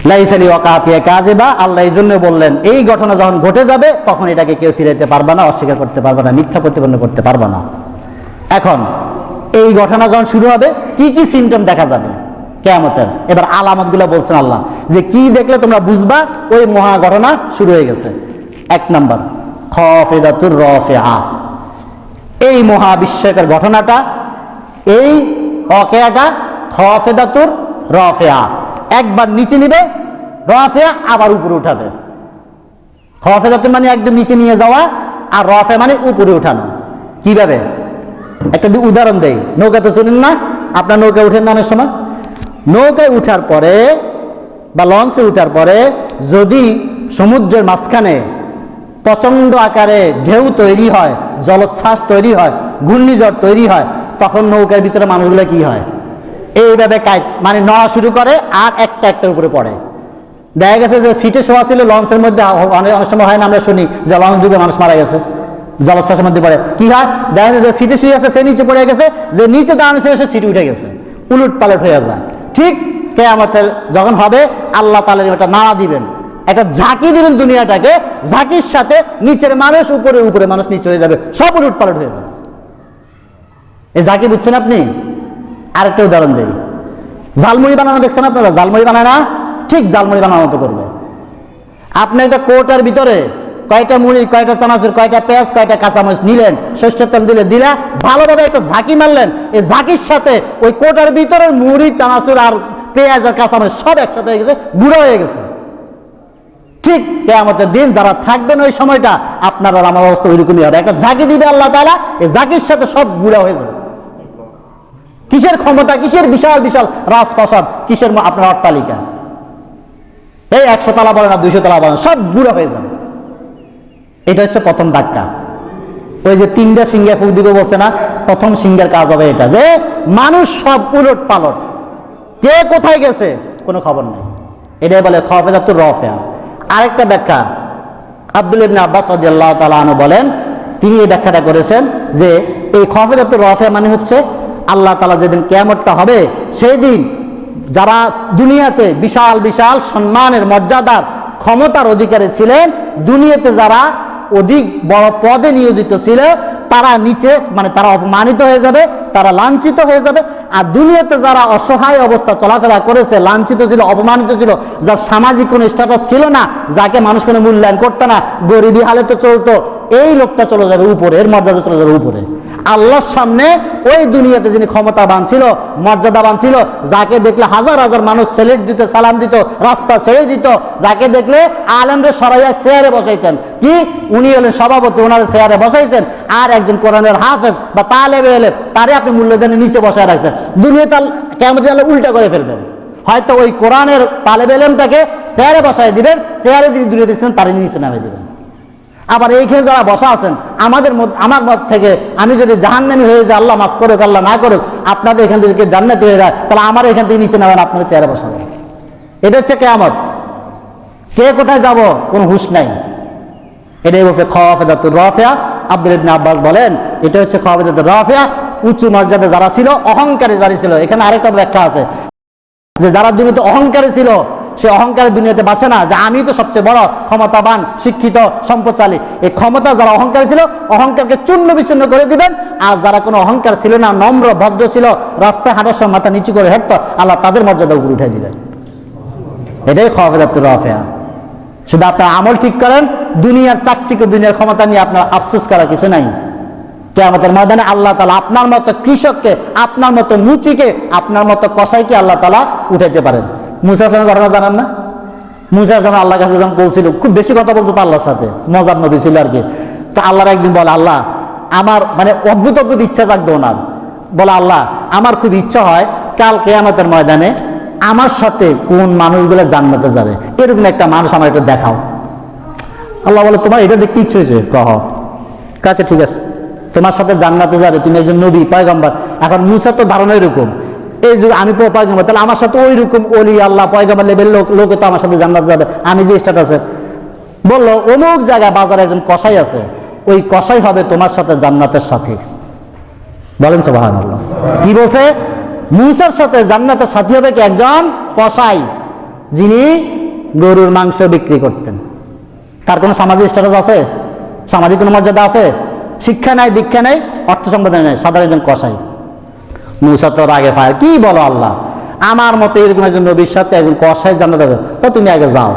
লাইসালি ওয়াকাতিয়া কাযিবা, আল্লাহ এই জন্য বললেন এই ঘটনা যখন ঘটে যাবে তখন এটাকে কেউ ফিরাইতে পারবে না, অস্বীকার করতে পারবে না, মিথ্যা প্রতিপন্ন করতে পারবে না। এখন এই ঘটনা যখন শুরু হবে কি কি সিমটম দেখা যাবে কিয়ামতের, এবার আলামতগুলো বলছেন আল্লাহ যে কি দেখলে তোমরা বুঝবা ওই মহা ঘটনা শুরু হয়ে গেছে। 1 নাম্বার, খাফিদাতুর রাফিআ। এই মহা বিস্ময়কর ঘটনাটা, এই ওয়াকিয়াটা খাফিদাতুর রাফিআ, একবার নিচে নিবে রাফিয়া আবার উপরে উঠাবে। খাফিদাতুন মানে একদম নিচে নিয়ে যাওয়া, আর রাফিয়া মানে উপরে উঠানো। কিভাবে? একটা উদাহরণ দেই। নৌকা তো চিনেন না, আপনার নৌকায় উঠেন না অনেক সময়। নৌকায় উঠার পরে বা লঞ্চে উঠার পরে যদি সমুদ্রের মাঝখানে প্রচন্ড আকারে ঢেউ তৈরি হয়, জলোচ্ছ্বাস তৈরি হয়, ঘূর্ণিঝড় তৈরি হয়, তখন নৌকার ভিতরে মানুষগুলো কি হয়? এইভাবে মানে নড়া শুরু করে আর একটা একটার উপরে পড়ে। দেখা গেছে যে সিটে শোয়া ছিল লঞ্চের মধ্যে, অনেক সময় হয় না, আমরা শুনি যে লঞ্চ ডুবে মানুষ মারা গেছে, জলোচ্ছ্বাসের মধ্যে পড়ে। কি হয়? দেখা যাচ্ছে যে সিটে শুয়ে আছে, সে নিচে পড়ে গেছে, যে নিচে দাঁড়ানো ছিল সে সিটে উঠে গেছে, উলট পালট হয়ে যায়। ঠিক কিয়ামতের যখন হবে, আল্লাহ তাআলা এটা নাড়া দিবেন, একটা ঝাঁকি দিবেন দুনিয়াটাকে, ঝাঁকির সাথে নিচের মানুষ উপরে, উপরে মানুষ নিচে হয়ে যাবে, সব উলট পালট হয়ে যাবে। এই ঝাঁকি বুঝছেন আপনি? আরেকটা উদাহরণ দেই। ঝালমুড়ি বানানো দেখছেন আপনারা? ঝালমুড়ি বানায় না? ঠিক ঝালমুড়ি বানানোর মতো করবে। আপনি একটা কোটার ভিতরে কয়টা মুড়ি, কয়টা চানাচুর, কয়টা পেঁয়াজ, কয়টা কাঁচামরিচ নিলেন, সরষের তেল দিলে ভালোভাবে একটা ঝাঁকি মারলেন, এই ঝাঁকির সাথে ওই কোটার ভিতরে মুড়ি, চানাচুর আর পেঁয়াজ আর কাঁচামরিচ সব একসাথে হয়ে গেছে, গুঁড়ো হয়ে গেছে। ঠিক কিয়ামতের দিন যারা থাকবেন ওই সময়টা, আপনার আর আমার অবস্থা ওইরকমই হবে। একটা ঝাঁকি দিবে আল্লাহ তাআলা, এই ঝাঁকির সাথে সব গুঁড়া হয়ে যাবে। কিসের ক্ষমতা, কিসের বিশাল বিশাল রাজপ্রাসাদ, কিসের আপনার অট্টালিকা, এই 100 তলা বলেন না 200 তলা বলেন, সব গুঁড়া হয়ে যাবে। এটা হচ্ছে প্রথম ধাক্কা। ওই যে 3টা সিংহে ফুক দিবে বলছে না, প্রথম সিংহের কাজ হবে এটা, যে মানুষ সব উলট পালট, কে কোথায় গেছে কোনো খবর নেই। এটাই বলে খাফিদাতুর রাফিয়া। আরেকটা ব্যাখ্যা আব্দুল্লাহ ইবনে আব্বাস রাদিয়াল্লাহু তাআলা আনহু বলেন, তিনি এই ব্যাখ্যাটা করেছেন যে এই খাফিদাতুর রাফিয়া মানে হচ্ছে আল্লাহ তাআলা যেদিন কিয়ামতটা হবে, সেই দিন যারা দুনিয়াতে বিশাল বিশাল সম্মানের, মর্যাদার, ক্ষমতার অধিকারী ছিলেন, দুনিয়াতে যারা অধিক বড় পদে নিয়োজিত ছিল, তারা নিচে মানে তারা অপমানিত হয়ে যাবে, তারা লাঞ্ছিত হয়ে যাবে। আর দুনিয়াতে যারা অসহায় অবস্থা চলাফেরা করেছে, লাঞ্ছিত ছিল, অপমানিত ছিল, যার সামাজিক কোনো স্ট্যাটাস ছিল না, যাকে মানুষ কোনো মূল্যায়ন করতো না, গরিবী হালেতে চলতো, এই লোকটা চলে যাবে উপরে, এর মর্যাদা চলে যাবে উপরে। আল্লাহর সামনে ওই দুনিয়াতে যিনি ক্ষমতাবান ছিল, মর্যাদাবান ছিল, যাকে দেখলে হাজার হাজার মানুষ সেলেট দিত, সালাম দিত, রাস্তা ছেড়ে দিত, যাকে দেখলে আলেমদের সরাইয়া চেয়ারে বসাইতেন, কি উনি হলেন সভাপতি, ওনার চেয়ারে বসাইছেন, আর একজন কোরআনের হাফেজ বা তালেবে এলেম, তারে আপনি মূল্যদানে নিচে বসায় রাখছেন। দুনিয়াতে কিয়ামতের আল্লাহ উল্টা করে ফেলবেন, হয়তো ওই কোরআনের তালেবে এলেমটাকে চেয়ারে বসাই দিবেন, চেয়ারে যিনি দূরে দিচ্ছেন তারে নিচে নামে দিবেন। আবার এইখানে যারা বসা আছেন, আমার মত থেকে আমি যদি জাহান্নামী হয়ে যাই, আল্লাহ মাফ করুক, আল্লাহ না করুক, আপনাদের এখান থেকে জান্নাতি হয়ে যায়, তাহলে আমার এখান থেকে নিচে নামেন, আপনাদের চেয়ারে বসাবেন। এটা হচ্ছে কিয়ামত। কে কোথায় যাব কোনো হুঁশ নাই। এটাই বলছে খাফিদাতুর রাফিয়া। আব্দুল্লাহ ইবনে আব্বাস বলেন এটা হচ্ছে খাফিদাতুর রাফিয়া, উঁচু মর্যাদা যারা ছিল, অহংকারী যারা ছিল। এখানে আরেকটা ব্যাখ্যা আছে যে যারা দুনিয়াতে অহংকারী ছিল, সে অহংকারের দুনিয়াতে বাঁচে না, যে আমি তো সবচেয়ে বড়, ক্ষমতাবান, শিক্ষিত, সম্পদশালী। এই ক্ষমতা যারা অহংকারী ছিল, অহংকারকে চূর্ণ বিচূর্ণ করে দিবেন। আর যারা কোনো অহংকার ছিল না, নম্র ভদ্র ছিল, রাস্তায় হাঁটার সময় মাথা নিচু করে হাঁটতো, আল্লাহ তাদের মর্যাদা উপরে উঠে দিবেন। এটাই খাফিদাতুর রাফিয়া। শুধু আপনার আমল ঠিক করেন, দুনিয়ার চাকচিক্য, দুনিয়ার ক্ষমতা নিয়ে আপনার আফসোস করার কিছু নাই। কিয়ামতের ময়দানে আল্লাহ তাআলা আপনার মতো কৃষককে, আপনার মতো মুচিকে, আপনার মতো কসাইকে আল্লাহ তাআলা উঠাইতে পারেন। মুসা ফেরাউনের ঘটনা জানান না? মুসা যখন আল্লাহর কাছে যখন বলছিল, খুব বেশি কথা বলতো আল্লাহর সাথে, মজার নবী ছিল আর কি। তো আল্লাহর একদিন বলে, আল্লাহ আমার মানে অদ্ভুত অদ্ভুত ইচ্ছা জাগতো ওনার, বলে আল্লাহ আমার খুব ইচ্ছা হয় কাল কিয়ামতের ময়দানে আমার সাথে কোন মানুষগুলো জান্নাতে যাবে, এরকম একটা মানুষ আমার একটু দেখাও। আল্লাহ বলে তোমার এটা দেখতে ইচ্ছে হয়েছে? কহ কাছে, ঠিক আছে, তোমার সাথে জান্নাতে যাবে, তুমি একজন নবী পয়গম্বর। এখন মুসার তো ধারণা এরকম, এই যুগে আমি পয়গম্বর, তাহলে আমার সাথে ওই রকম অলি আল্লাহ পয়গম্বর লেভেল লোকে তো আমার সাথে জান্নাত যাবে, আমি যে স্ট্যাটাসে। বললো অমুক জায়গায় বাজারে একজন কসাই আছে, ওই কসাই হবে তোমার সাথে জান্নাতের সাথী। বলেন সুবহানাল্লাহ। কি বলছে? মুসার সাথে জান্নাতের সাথী হবে কি? একজন কসাই, যিনি গরুর মাংস বিক্রি করতেন। তার কোনো সামাজিক স্ট্যাটাস আছে? সামাজিক কোনো মর্যাদা আছে? শিক্ষা নাই, দীক্ষা নাই, অর্থ সম্পদ নাই, সাধারণ একজন কসাই। মুসা তো রাগে ফায়ার, কি বলো আল্লাহ, আমার মতো এরকম একজন নবীর সাথে একজন কসাই জান্নাত যাবে, তো তুমি আগে যাও।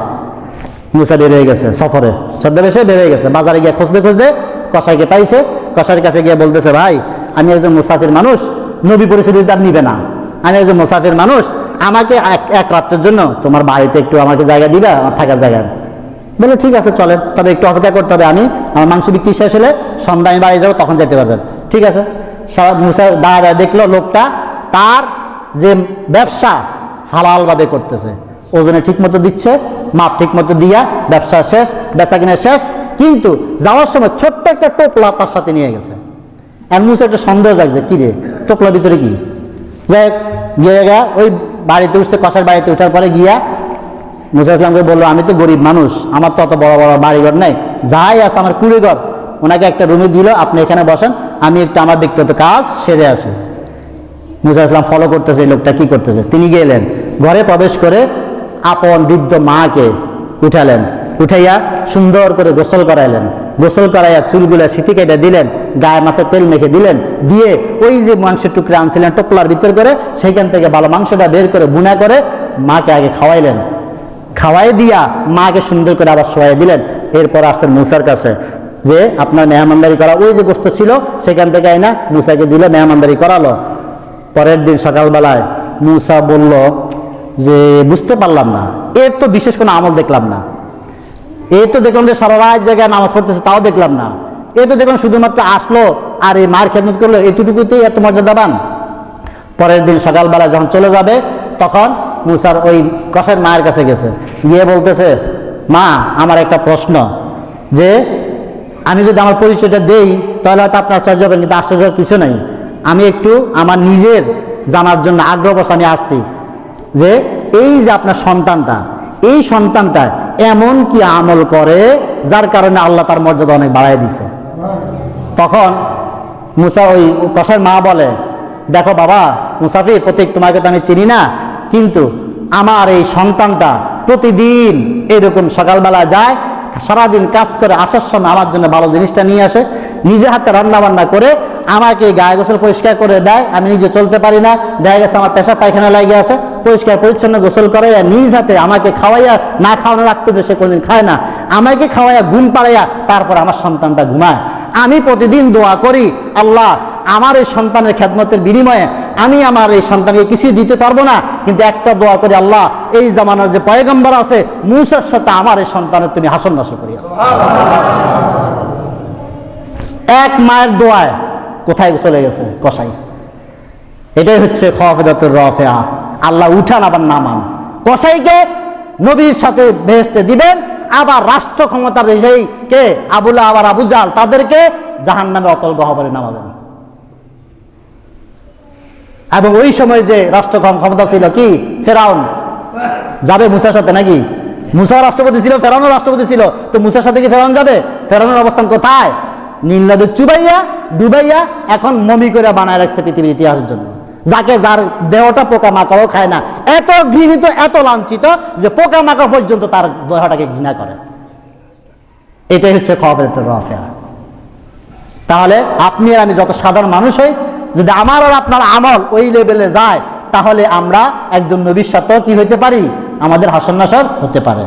মুসা বের হয়ে গেছে সফরে, ছদ্মবেশে বের হয়ে গেছে, বাজারে গিয়ে খুঁজতে খুঁজতে কসাইকে পাইছে। কসাইয়ের কাছে গিয়ে বলতেছে, ভাই আমি একজন মুসাফির মানুষ, নবী পরিচয় তার নিবে না, আমি একজন মুসাফির মানুষ, আমাকে এক রাত্রের জন্য তোমার বাড়িতে একটু আমাকে জায়গা দিবা, আমার থাকার জায়গা। বলে ঠিক আছে চলেন, তবে একটু অপেক্ষা করতে হবে, আমি আমার মাংস বিক্রি শেষ হলে সন্ধ্যা আমি বাড়ি যাবো, তখন যেতে পারবেন। ঠিক আছে। মুসা দাঁড়া দেখলো লোকটা তার যে ব্যবসা হালালভাবে করতেছে, ওজনে ঠিক মতো দিচ্ছে, মাপ ঠিক মতো দিয়া ব্যবসা শেষ, বেচা কিনা শেষ, কিন্তু যাওয়ার সময় ছোট্ট একটা টোপলা তার সাথে নিয়ে গেছে। আর মুসা একটা সন্দেহ জাগছে, কি রে টোপলার ভিতরে কি? যাই গিয়ে ওই বাড়িতে উঠছে, কষার বাড়িতে উঠার পরে গিয়া মুসা ইসলামকে বললো, আমি তো গরিব মানুষ, আমার তো অত বড় বড় বাড়িঘর নাই, যাই আছে আমার কুড়ি ঘর। ওনাকে একটা রুমে দিল, আপনি এখানে বসেন, আমি একটু আমার ব্যক্তিগত কাজ সেরে আসি। মুসা ইসলাম ফলো করতেছে এই লোকটা কি করতেছে। তিনি গেলেন, ঘরে প্রবেশ করে আপন বৃদ্ধ মাকে উঠালেন, উঠাইয়া সুন্দর করে গোসল করাইলেন, গোসল করাইয়া চুলগুলা সিটি কেটে দিলেন, গায়ে মাথায় তেল মেখে দিলেন, দিয়ে ওই যে মাংসের টুকরা আনছিলেন টোপলার ভিতর করে, সেইখান থেকে ভালো মাংসটা বের করে বুনা করে মাকে আগে খাওয়াইলেন, খাওয়াই দিয়া মাকে সুন্দর করে আবার শোয়াই দিলেন। এরপর আসছেন মুসার কাছে যে আপনার মেহমানদারি করা ওই যে গোস্ত ছিল সেখান থেকে আইনা মুসাকে দিল, মেহমানদারি করালো। পরের দিন সকালবেলায় মুসা বলল যে বুঝতে পারলাম না, এর তো বিশেষ কোনো আমল দেখলাম না, এই তো দেখলাম যে সারা রাত জায়গায় নামাজ পড়তেছে তাও দেখলাম না, এই তো দেখলাম শুধুমাত্র আসলো আর এই মায়ের খেদমত করলো, এতটুকুতেই এত মর্যাদাবান। পরের দিন সকালবেলা যখন চলে যাবে তখন মুসার ওই কষের মায়ের কাছে গেছে, গিয়ে বলতেছে, মা আমার একটা প্রশ্ন, যে আমি যদি আমার পরিচয়টা দেই তাহলে হয়তো আপনার আশ্চর্য হবেন, কিন্তু আশ্চর্যের কিছু নেই, আমি একটু আমার নিজের জানার জন্য আগ্রহবশ আমি আসছি যে এই যে আপনার সন্তানটা, এই সন্তানটা এমন কি আমল করে যার কারণে আল্লাহ তার মর্যাদা অনেক বাড়ায় দিছে। তখন মুসা ওই কষের মা বলে, দেখো বাবা মুসাফির, প্রতীক তোমাকে তো আমি চিনি না, কিন্তু আমার এই সন্তানটা প্রতিদিন এরকম সকালবেলা যায়, সারাদিন কাজ করে আসার সময় আমার জন্য ভালো জিনিসটা নিয়ে আসে, নিজে হাতে রান্না বান্না করে আমাকে গায়ে গোসল পরিষ্কার করে দেয়, আমি নিজে চলতে পারি না, দেখা গেছে আমার পেশা পায়খানা লাগিয়ে আছে, পরিষ্কার পরিচ্ছন্ন গোসল করাইয়া নিজ হাতে আমাকে খাওয়াইয়া, না খাওয়ানো রাখতে সে কোনদিন খায় না, আমাকে খাওয়াইয়া ঘুম পাড়াইয়া তারপর আমার সন্তানটা ঘুমায়। আমি প্রতিদিন দোয়া করি, আল্লাহ আমার এই সন্তানের খেদমতের বিনিময়ে আমি আমার এই সন্তানকে কিছুই দিতে পারবো না, কিন্তু একটা দোয়া করি, আল্লাহ এই জামানার যে পয়গম্বর আছে মুসার সাথে আমার এই সন্তানের তুমি হাসন নাসর করিয়া। এক মায়ের দোয়ায় কোথায় চলে গেছে কসাই। এটাই হচ্ছে খাফিদাতুর রাফিআ, আল্লাহ উঠান আবার নামান। কসাইকে নবীর সাথে বেহেশতে দিবেন, আবার রাষ্ট্র ক্ষমতার সেই কে আবুলা আবার আবু জাল তাদেরকে জাহান্নামে অতল গহ্বরে নামাবেন। এবং ওই সময় যে রাষ্ট্র ক্ষমতা ছিল কি ফেরাউন যাবে মুসার সাথে নাকি? মুসা রাষ্ট্রপতি ছিল, ফেরাউনও রাষ্ট্রপতি ছিল, তো মুসার সাথে কি ফেরাউন যাবে? ফেরাউনের অবস্থান কোথায়? নীল নদী চুবাইয়া ডুবাইয়া এখন মমি করে বানায় রাখছে পৃথিবীর ইতিহাসের জন্য, যাকে যার দেহটা পোকা মাকড়ও খায় না, এত ঘৃণিত এত লাঞ্ছিত যে পোকা মাকড় পর্যন্ত তার দেহটাকে ঘৃণা করে। এটাই হচ্ছে খাফিদাতুর রাফিআ। তাহলে আপনি আর আমি যত সাধারণ মানুষ হই, যদি আমার আর আপনার আমল ওই লেভেলে যায় তাহলে আমরা একজন নবীর সাথে কি হইতে পারি? আমাদের হাসন নাসর হতে পারে।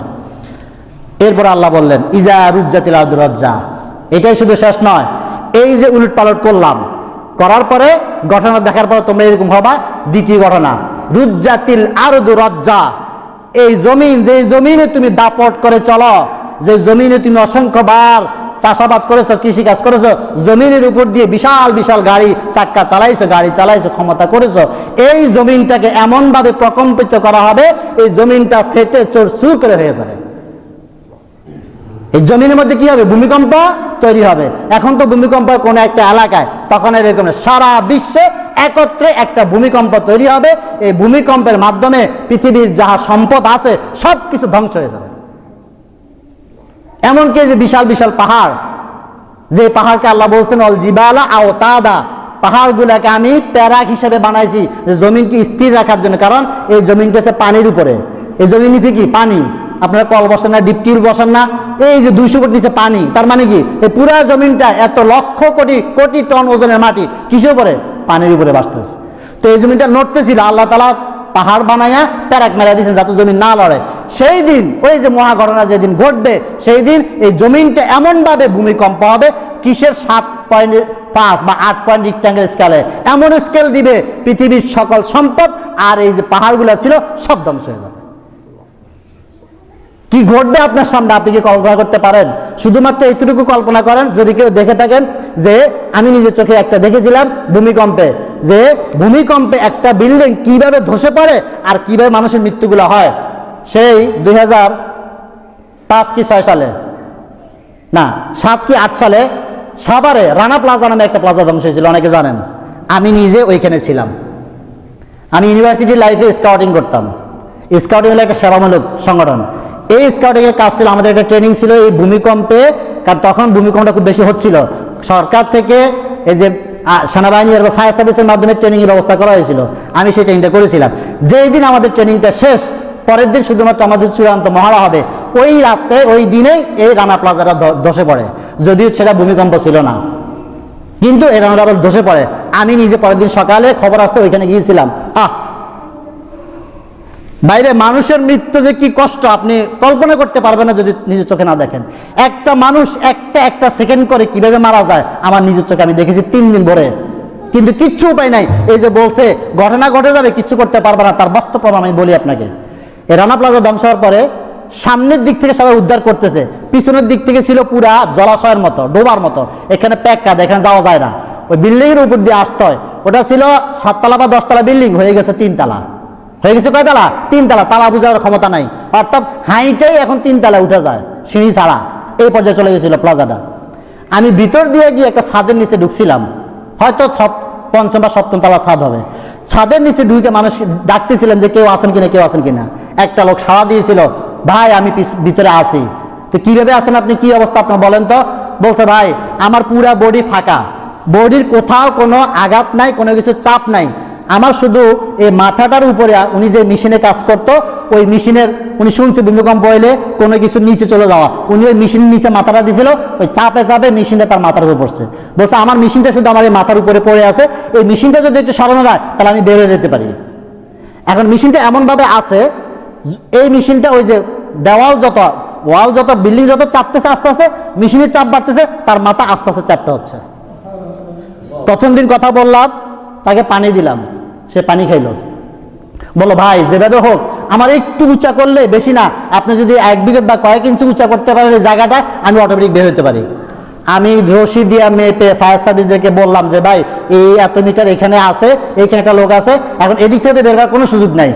এরপর আল্লাহ বললেন ইজা রুজ্জাতিল আরদু রাজ্জা। এটাই শুধু শেষ নয়, এই যে উলট পালট করলাম, করার পরে ঘটনা দেখার পর তোমরা এরকম হবা। দ্বিতীয় ঘটনা, রুজ্জাতিল আরদু রাজ্জা, এই জমিন, যে জমিনে তুমি দাপট করে চলো, যে জমিনে তুমি অসংখ্যবার চাষাবাদ করেছো, কৃষিকাজ করেছো, জমিনের উপর দিয়ে বিশাল বিশাল গাড়ি চাক্কা চালাইছো, গাড়ি চালাইছো, ক্ষমতা করেছো, এই জমিনটাকে এমন ভাবে প্রকম্পিত করা হবে এই জমিনটা ফেটে চুরচুর করে হয়ে যাবে। এই জমিনের মধ্যে কি হবে? ভূমিকম্প তৈরি হবে। এখন তো ভূমিকম্প কোন একটা এলাকায়, তখন এরকম সারা বিশ্বে একত্রে একটা ভূমিকম্প তৈরি হবে। এই ভূমিকম্পের মাধ্যমে পৃথিবীর যাহা সম্পদ আছে সবকিছু ধ্বংস হয়ে যাবে। এমনকি যে বিশাল বিশাল পাহাড়, যে পাহাড়কে আল্লাহ বলছেন অল জিবালা আওতাদা, পাহাড়গুলাকে আমি প্যারাক হিসেবে বানাইছি যে জমিনকে স্থির রাখার জন্য, কারণ এই জমিনটা হচ্ছে পানির উপরে, এই জমিন নিচে কি পানি, আপনারা কল বসেন না, ডিপটিউব বসেন না, এই যে 200 ফুট নিচে পানি, তার মানে কি এই পুরা জমিনটা এত লক্ষ কোটি কোটি টন ওজনের মাটি কিসের উপরে? পানির উপরে বাসতেছে। তো এই জমিনটা নড়তেছিল, আল্লাহ তাআলা পাহাড় বানাইয়া প্যারাক মেরা দিয়েছেন যাতে জমিন না লড়ে। সেই দিন ওই যে মহা ঘটনা যেদিন ঘটবে, সেই দিন এই জমিনটা এমনভাবে ভূমিকম্প হবে, কিসের 7.5 বা 8 পয়েন্ট রিক্টাঙ্গেল স্কেলে, এমন স্কেল দিবে পৃথিবীর সকল সম্পদ আর এই যে পাহাড়গুলো ছিল সব ধ্বংস হয়ে যাবে। কি ঘটবে আপনার সামনে আপনি কি কল্পনা করতে পারেন? শুধুমাত্র এইটুকু কল্পনা করেন, যদি কেউ দেখে থাকেন যে আমি নিজের চোখে একটা দেখেছিলাম ভূমিকম্পে, যে ভূমিকম্পে একটা বিল্ডিং কিভাবে ধসে পড়ে আর কিভাবে মানুষের মৃত্যুগুলো হয়। সেই 2005 কি 6 সালে, না 7 কি 8 সালে সাভারে রানা প্লাজা নামে একটা প্লাজা ধ্বংস হয়েছিল, অনেকে জানেন। আমি নিজে ওইখানে ছিলাম। আমি ইউনিভার্সিটি লাইফে স্কাউটিং করতাম। স্কাউটিং হলো একটা সেবামূলক সংগঠন। এই স্কাউটিং এর কাজ ছিল, আমাদের একটা ট্রেনিং ছিল এই ভূমিকম্পে, কারণ তখন ভূমিকম্পটা খুব বেশি হচ্ছিল। সরকার থেকে এই যে সেনাবাহিনী এবং ফায়ার সার্ভিসের মাধ্যমে ট্রেনিং এর ব্যবস্থা করা হয়েছিল। আমি সেই ট্রেনিংটা করেছিলাম। যেই দিন আমাদের ট্রেনিংটা শেষ, পরের দিন শুধুমাত্র আমাদের চূড়ান্ত মহড়া হবে। ওই রাতে ওই দিনেই এই রানা প্লাজাটা ধসে পড়ে, যদিও সেটা ভূমিকম্প ছিল না, কিন্তু এই রানাটা আবার ধসে পড়ে। আমি নিজে পরের দিন সকালে খবর আসছে ওইখানে গিয়েছিলাম। বাইরে মানুষের মৃত্যু যে কি কষ্ট আপনি কল্পনা করতে পারবেন না যদি নিজের চোখে না দেখেন। একটা মানুষ একটা সেকেন্ড করে কিভাবে মারা যায় আমার নিজের চোখে আমি দেখেছি 3 দিন ভরে, কিন্তু কিচ্ছু উপায় নাই। এই যে বলছে ঘটনা ঘটে যাবে, কিচ্ছু করতে পারবে না, তার বাস্তব প্রমাণ আমি বলি আপনাকে। এই রানা প্লাজা ধ্বংস হওয়ার পরে সামনের দিক থেকে সবাই উদ্ধার করতেছে, পিছনের দিক থেকে ছিল পুরা জলাশয়ের মতো, ডোবার মতো, এখানে প্যাক্কা, এখানে যাওয়া যায় না। ওই বিল্ডিং এর উপর দিয়ে আসতে হয়। ওটা ছিল 7 তলা বা 10 তলা বিল্ডিং, হয়ে গেছে 3 তলা। হয়ে গেছে কয় তালা? 3 তলা। তালা বুঝার ক্ষমতা নাই, অর্থাৎ হাইটেই এখন 3 তলায় উঠে যায় সিঁড়ি ছাড়া। এই পর্যায়ে চলে গেছিল প্লাজাটা। আমি ভিতর দিয়ে গিয়ে একটা ছাদের নিচে ঢুকছিলাম, হয়তো 5ম বা 7ম তলা ছাদ হবে। ছাদের নিচে ঢুকে মানুষ ডাকতেছিলেন যে কেউ আছেন কিনা, কেউ আছেন কিনা। একটা লোক সাড়া দিয়েছিল, ভাই আমি ভিতরে আছি। তো কিভাবে আছেন আপনি, কি অবস্থা আপনার বলেন তো? বলছে ভাই আমার পুরা বডি ফাঁকা, বডির কোথাও কোনো আঘাত নাই, কোনো কিছু চাপ নাই, আমার শুধু এই মাথাটার উপরে, উনি যে মেশিনে কাজ করতো ওই মেশিনের, উনি শুনছে ভূমিকম্প হইলে কোনো কিছু নিচে চলে যাওয়া, উনি ওই মেশিনের নিচে মাথাটা দিয়েছিল, ওই চাপে চাপে মেশিনটা তার মাথার উপর পড়ছে। বলছে আমার মেশিনটা শুধু আমার এই মাথার উপরে পড়ে আছে, এই মেশিনটা যদি একটু সরানো যায় তাহলে আমি বের হয়ে যেতে পারি। এখন মেশিনটা এমনভাবে আছে, এই মেশিনটা ওই যে দেওয়াল যত, ওয়াল যত, বিল্ডিং যত চাপতেছে আস্তে আস্তে, মেশিনের চাপ বাড়তেছে, তার মাথা আস্তে আস্তে চাপটা হচ্ছে। প্রথম দিন কথা বললাম, তাকে পানি দিলাম, সে পানি খাইলো। বলো ভাই যেভাবে হোক আমার একটু উঁচা করলে, বেশি না, আপনি যদি 1 বিঘত বা কয়েক ইঞ্চি উঁচা করতে পারেন এই জায়গাটা, আমি অটোমেটিক বের হতে পারি। আমি রশি দিয়া মেপে ফায়ার সার্ভিসদেরকে বললাম যে ভাই এই এত মিটার এখানে আছে, এইখানে একটা লোক আছে, এখন এদিক থেকে বের করার কোনো সুযোগ নাই,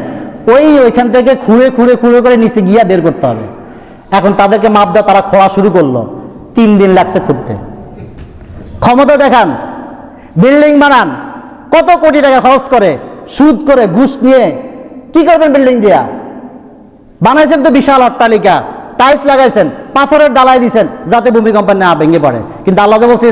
ওইখান থেকে খুঁড়ে খুঁড়ে খুঁড়ে করে নিচে গিয়া বের করতে হবে। এখন তাদেরকে মাপ দেওয়া, তারা খোঁড়া শুরু করলো। 3 দিন লাগছে খুঁড়তে। ক্ষমতা দেখান, বিল্ডিং বানান, কত কোটি টাকা খরচ করে, সুদ করে, ঘুষ নিয়ে কি করবেন বিল্ডিং দিয়া? বানাইছেন তো বিশাল অট্টালিকা, টাইলস লাগাইছেন, পাথরের ডালাই দিয়েছেন যাতে ভূমিকম্প না ভেঙে পড়ে, কিন্তু আল্লাহ যে বলছে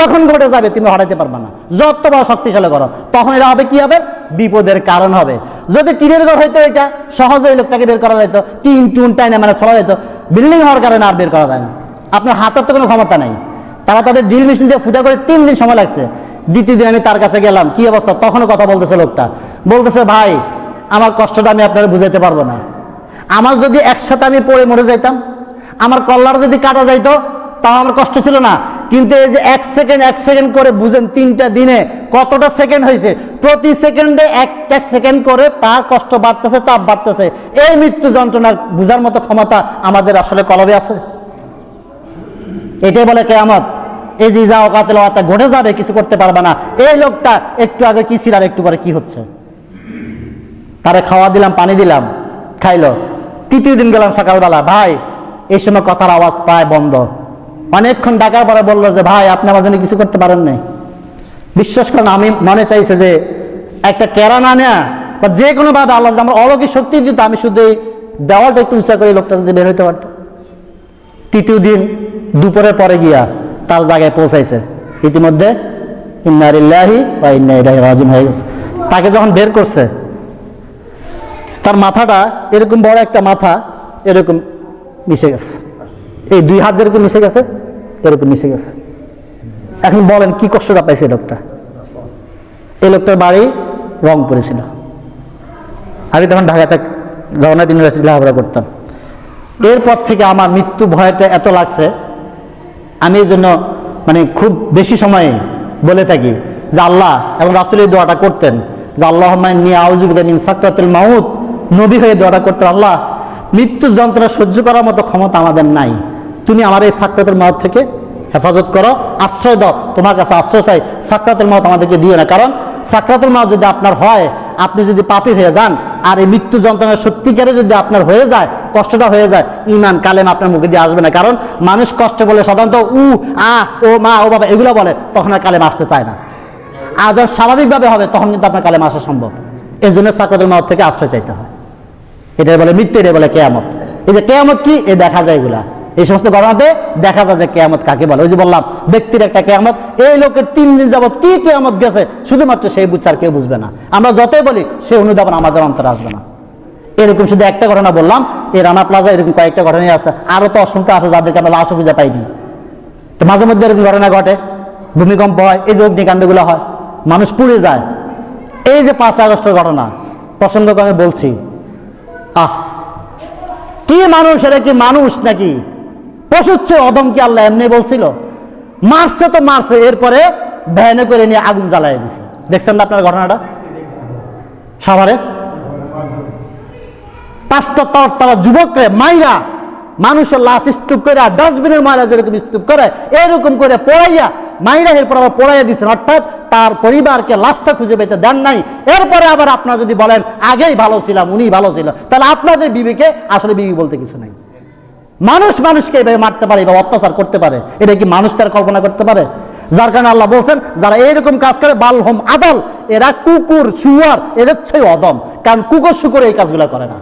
যখন ঘটে যাবে তুমি হটাইতে পারবে না, যত বড় শক্তিশালী করো, তখন এরা হবে কি হবে? বিপদের কারণ হবে। যদি টিনের ঘর হইতো এটা সহজে এই লোকটাকে বের করা যেত, টিন টুন টাইনে মানে ছড়া যেত, বিল্ডিং হওয়ার কারণে আর বের করা যায় না। আপনার হাতের তো কোনো ক্ষমতা নাই। তারা তাদের ড্রিল মেশিন দিয়ে ফুটা করে 3 দিন সময় লাগছে। দ্বিতীয় দিন আমি তার কাছে গেলাম, কি অবস্থা? তখনও কথা বলতেছে লোকটা, বলতেছে ভাই আমার কষ্টটা আমি আপনারা বুঝাইতে পারবো না, আমার যদি একসাথে আমি পড়ে মরে যাইতাম, আমার কল্লার যদি কাটা যাইতো তাও আমার কষ্ট ছিল না, কিন্তু এই যে 1 সেকেন্ড করে বুঝেন 3টা দিনে কতটা সেকেন্ড হয়েছে, প্রতি সেকেন্ডে 1 সেকেন্ড করে তার কষ্ট বাড়তেছে, চাপ বাড়তেছে। এই মৃত্যু যন্ত্রণার বুঝার মতো ক্ষমতা আমাদের আসলে কলবে আছে? এটাই বলে কিয়ামত। এই যে যা ওকাতেল ওয়াতা ঘটে যাবে, কিছু করতে পারবে না। এই লোকটা একটু আগে কি ছিল আর একটু পরে কি হচ্ছে। তারে খাওয়া দিলাম, পানি দিলাম, খাইলো। 3য় দিন গেলাম সকালবেলা, ভাই এই সময় কথার আওয়াজ প্রায় বন্ধ। অনেকক্ষণ ডাকার পরে বললো যে ভাই আপনি আমার জন্য কিছু করতে পারেন নাই। বিশ্বাস করেন আমি মনে চাইছে যে একটা কেরা না নেয়া বা যে কোনো ভাবে আল্লাহ আমার অলৌকিক শক্তি দিত, আমি শুধু এই দেওয়ালটা একটু উঁচা করে লোকটা যদি বের হইতে পারত। 3য় দিন দুপুরের পরে গিয়া তার জায়গায় পৌঁছাইছে। ইতিমধ্যে ইন্না লিল্লাহি ওয়া ইন্না ইলাইহি রাজিউন হয়ে গেছে। তাকে যখন বের করছে, তার মাথাটা এরকম বড় একটা মাথা এরকম মিশে গেছে, এই 2 হাত যেরকম মিশে গেছে এরকম মিশে গেছে। এখন বলেন কি কষ্টটা পাইছে লোকটা? এই লোকটার বাড়ি রংপুরে ছিল। আমি তখন ঢাকা জগন্নাথ ইউনিভার্সিটি লেখাপড়া করতাম। এরপর থেকে আমার মৃত্যু ভয়টা এত লাগছে, আমি এই জন্য মানে খুব বেশি সময়ে বলে থাকি যে আল্লাহ এবং রাসূল এই দোয়াটা করতেন যে আল্লাহুম্মা ইন্নী আউযু বিকা মিন সাকরাতিল মাউত, নবী হয়ে দোয়া করতে, আল্লাহ মৃত্যুর যন্ত্রণা সহ্য করার মতো ক্ষমতা আমাদের নাই, তুমি আমার এই সাকরাতুল মাউত থেকে হেফাজত করো, আশ্রয় দাও, তোমার কাছে আশ্রয় চাই, সাকরাতুল মাউত আমাদেরকে দিও না। কারণ সাকরাতুল মাউত যদি আপনার হয়, আপনি যদি পাপী হয়ে যান, আর এই মৃত্যু যন্ত্রণা সত্যিকারে যদি আপনার হয়ে যায়, কষ্টটা হয়ে যায়, ঈমান কালেমা আপনার মুখে দিয়ে আসবে না। কারণ মানুষ কষ্ট বলে সাধারণত উ আ ও মা ও বাবা এগুলো বলে, তখন আর কালেমা আসতে চায় না। আর যখন স্বাভাবিকভাবে হবে তখন কিন্তু আপনার কালেমা আসা সম্ভব। এই জন্য সাকরাতুল মাউত থেকে আশ্রয় চাইতে হয়। এটা বলে মৃত্যু, এটা বলে কেয়ামত। এই যে কেয়ামত কি, এ দেখা যায় এগুলা, এই সমস্ত ঘটনাতে দেখা যায় যে কেয়ামত কাকে বলে। ওই যে বললাম ব্যক্তির একটা কেয়ামত, এই লোকের 3 দিন যাবত কি কেয়ামত গেছে শুধুমাত্র সেই বুঝছে, আর কেউ বুঝবে না। আমরা যতই বলি সে অনুধাবন আমাদের অন্তরে আসবে না। এরকম শুধু একটা ঘটনা বললাম, এই রানা প্লাজা এরকম কয়েকটা ঘটনাই আছে, আরো তো অসংখ্য আছে যাদেরকে আমরা লাশও খুঁজে পাইনি। তো মাঝে মধ্যে এরকম ঘটনা ঘটে, ভূমিকম্প হয়, এই যে অগ্নিকাণ্ডগুলো হয়, মানুষ পুড়ে যায়। এই যে 5 আগস্টের ঘটনা প্রসঙ্গকে আমি বলছি, কি মানুষ, এটা কি মানুষ নাকি পশুর চেয়ে অদম? কি আল্লাহ এমনি বলছিল? মারছে তো মারছে, এরপরে ভ্যানে করে নিয়ে আগুন জ্বালাই দিছে। দেখছেন না আপনার ঘটনাটা? সাভারে 5টা তারা যুবকরে মাইরা মানুষের লাশ স্তূপ করে, ডাস্টবিনের মাইরা যেরকম স্তূপ করে এরকম করে পড়াইয়া মাইরা, এরপর আবার পড়াইয়া দিচ্ছেন। অর্থাৎ তার পরিবারকে লাশটা খুঁজে পেতে দেন নাই। এরপরে আবার আপনারা যদি বলেন আগেই ভালো ছিলাম, উনি ভালো ছিল, তাহলে আপনাদের বিবেকে আসলে বিবেক বলতে কিছু নাই। মানুষ মানুষকে এইভাবে মারতে পারে বা অত্যাচার করতে পারে, এটা কি মানুষ তার কল্পনা করতে পারে? যার কারণে আল্লাহ বলছেন যারা এইরকম কাজ করে বালহম আদল, এরা কুকুর শুয়ার এদের চেয়ে অদম। কারণ কুকুর শুকুর এই কাজগুলো করে না।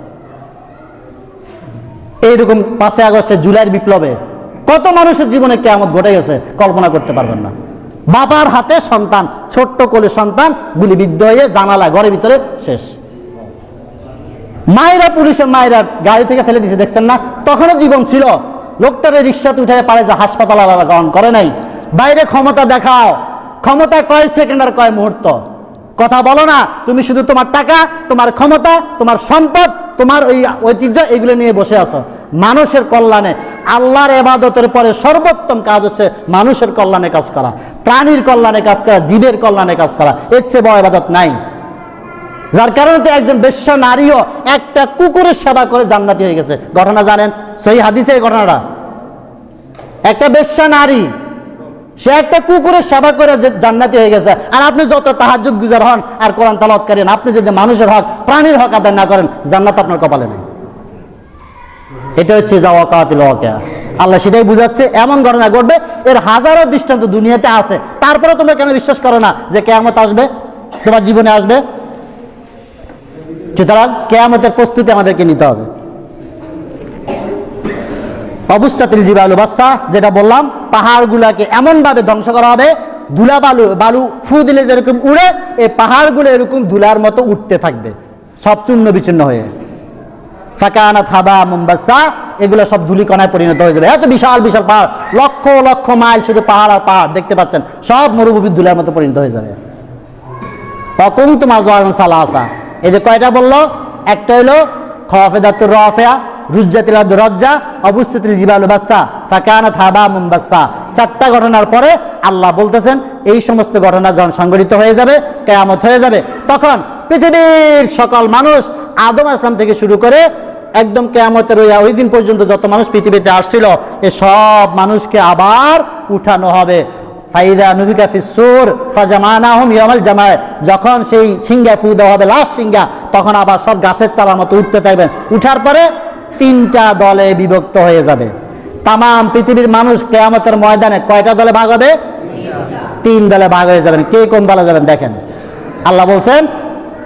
এইরকম 5 আগস্টে, জুলাইয়ের বিপ্লবে কত মানুষের জীবনে কিয়ামত ঘটে গেছে কল্পনা করতে পারবেন না। বাবার হাতে সন্তান, ছোট্ট কোলে সন্তান গুলিবিদ্ধ হয়ে জানালা ঘরের ভিতরে শেষ। মায়েরা, পুলিশের মায়েরা গাড়ি থেকে ফেলে দিয়েছে, দেখছেন না? তখনও জীবন ছিল, লোকটারে রিক্সাতে উঠে পারে যে হাসপাতাল গ্রহণ করে নাই। বাইরে ক্ষমতা দেখাও, ক্ষমতা কয় সেকেন্ড আর কয় মুহূর্ত, কথা বলো না। তুমি শুধু তোমার টাকা, তোমার ক্ষমতা, তোমার সম্পদ, তোমার ওই ঐতিহ্য এগুলো নিয়ে বসে আছো। মানুষের কল্যাণে, আল্লাহর ইবাদতের পরে সর্বোত্তম কাজ হচ্ছে মানুষের কল্যাণে কাজ করা, প্রাণীর কল্যাণে কাজ করা, জীবের কল্যাণে কাজ করা। এর চেয়ে বড় ইবাদত নাই। যার কারণে তো একজন বেশ্যা নারীও একটা কুকুরের সেবা করে জান্নাতি হয়ে গেছে। ঘটনা জানেন? সহিহ হাদিসে এই ঘটনাটা। একটা বেশ্যা নারী, সে একটা কুকুরের সেবা করে জান্নাতি হয়ে গেছে। আর আপনি যত তাহাজ্জুদ গুজার হন আর কোরআন তেলাওয়াত করেন, আপনি যদি মানুষের হক, প্রাণীর হক আদায় না করেন, জান্নাত আপনার কপালে নেই। এটা হচ্ছে ওয়াকাতিল ওয়াকিয়া। আল্লাহ সেটাই বুঝাচ্ছে। এমন ঘটনা ঘটবে, এর হাজারো দৃষ্টান্ত দুনিয়াতে আছে। তারপরে তোমরা কেন বিশ্বাস করো না যে কিয়ামত আসবে, তোমার জীবনে আসবে? সুতরাং কিয়ামতের প্রস্তুতি আমাদেরকে নিতে হবে। অবুসাতিল জিবালু বাসা, যেটা বললাম, পাহাড়গুলাকে এমন ভাবে ধ্বংস করা হবে, ধুলা বালু ফু দিলে যেরকম উড়ে, এই পাহাড়গুলো এরকম ধুলার মতো উঠতে থাকবে, সব চূর্ণ বিচূর্ণ হয়ে। ফাকানাত হাবা মুমবাসা, এগুলো সব ধুলিকণায় পরিণত হয়ে যাবে। এত বিশাল বিশাল পাহাড়, লক্ষ লক্ষ মাইল শুধু পাহাড় আর পাহাড় দেখতে পাচ্ছেন, সব মরুভূমির ধুলার মতো পরিণত হয়ে যাবে। ফাকুনতুম আযওয়াজান সালাসা, এই যে কয়টা বললো, একটা হলো খাফিদাতুর রাফিয়া, রুজ্জাতিল আরদু রাজ্জা, অবুসাতিল জিবালু বাসা, ফাকানাত হাবা মুমবাসা। 4টা ঘটনার পরে আল্লাহ বলতেছেন এই সমস্ত ঘটনা যখন সংঘটিত হয়ে যাবে, কিয়ামত হয়ে যাবে, তখন পৃথিবীর সকল মানুষ, আদম ইসলাম থেকে শুরু করে একদম কিয়ামতের ওই দিন পর্যন্ত যত মানুষ পৃথিবীতে আসছিল, এ সব মানুষকে আবার উঠানো হবে। ফাইদা নুফিকা ফিস-সূর ফাজামানাহুম ইয়াওমাল জামা, যখন সেই সিংহা ফু দেওয়া হবে, লাস্ট সিংহা, তখন আবার সব গাছের চারার মতো উঠতে থাকবেন। উঠার পরে 3টা দলে বিভক্ত হয়ে যাবে। তামাম পৃথিবীর মানুষ কিয়ামতের ময়দানে কয়টা দলে ভাগ হবে? 3 দলে ভাগ হয়ে যাবেন। কে কোন দলে যাবেন দেখেন। আল্লাহ বলছেন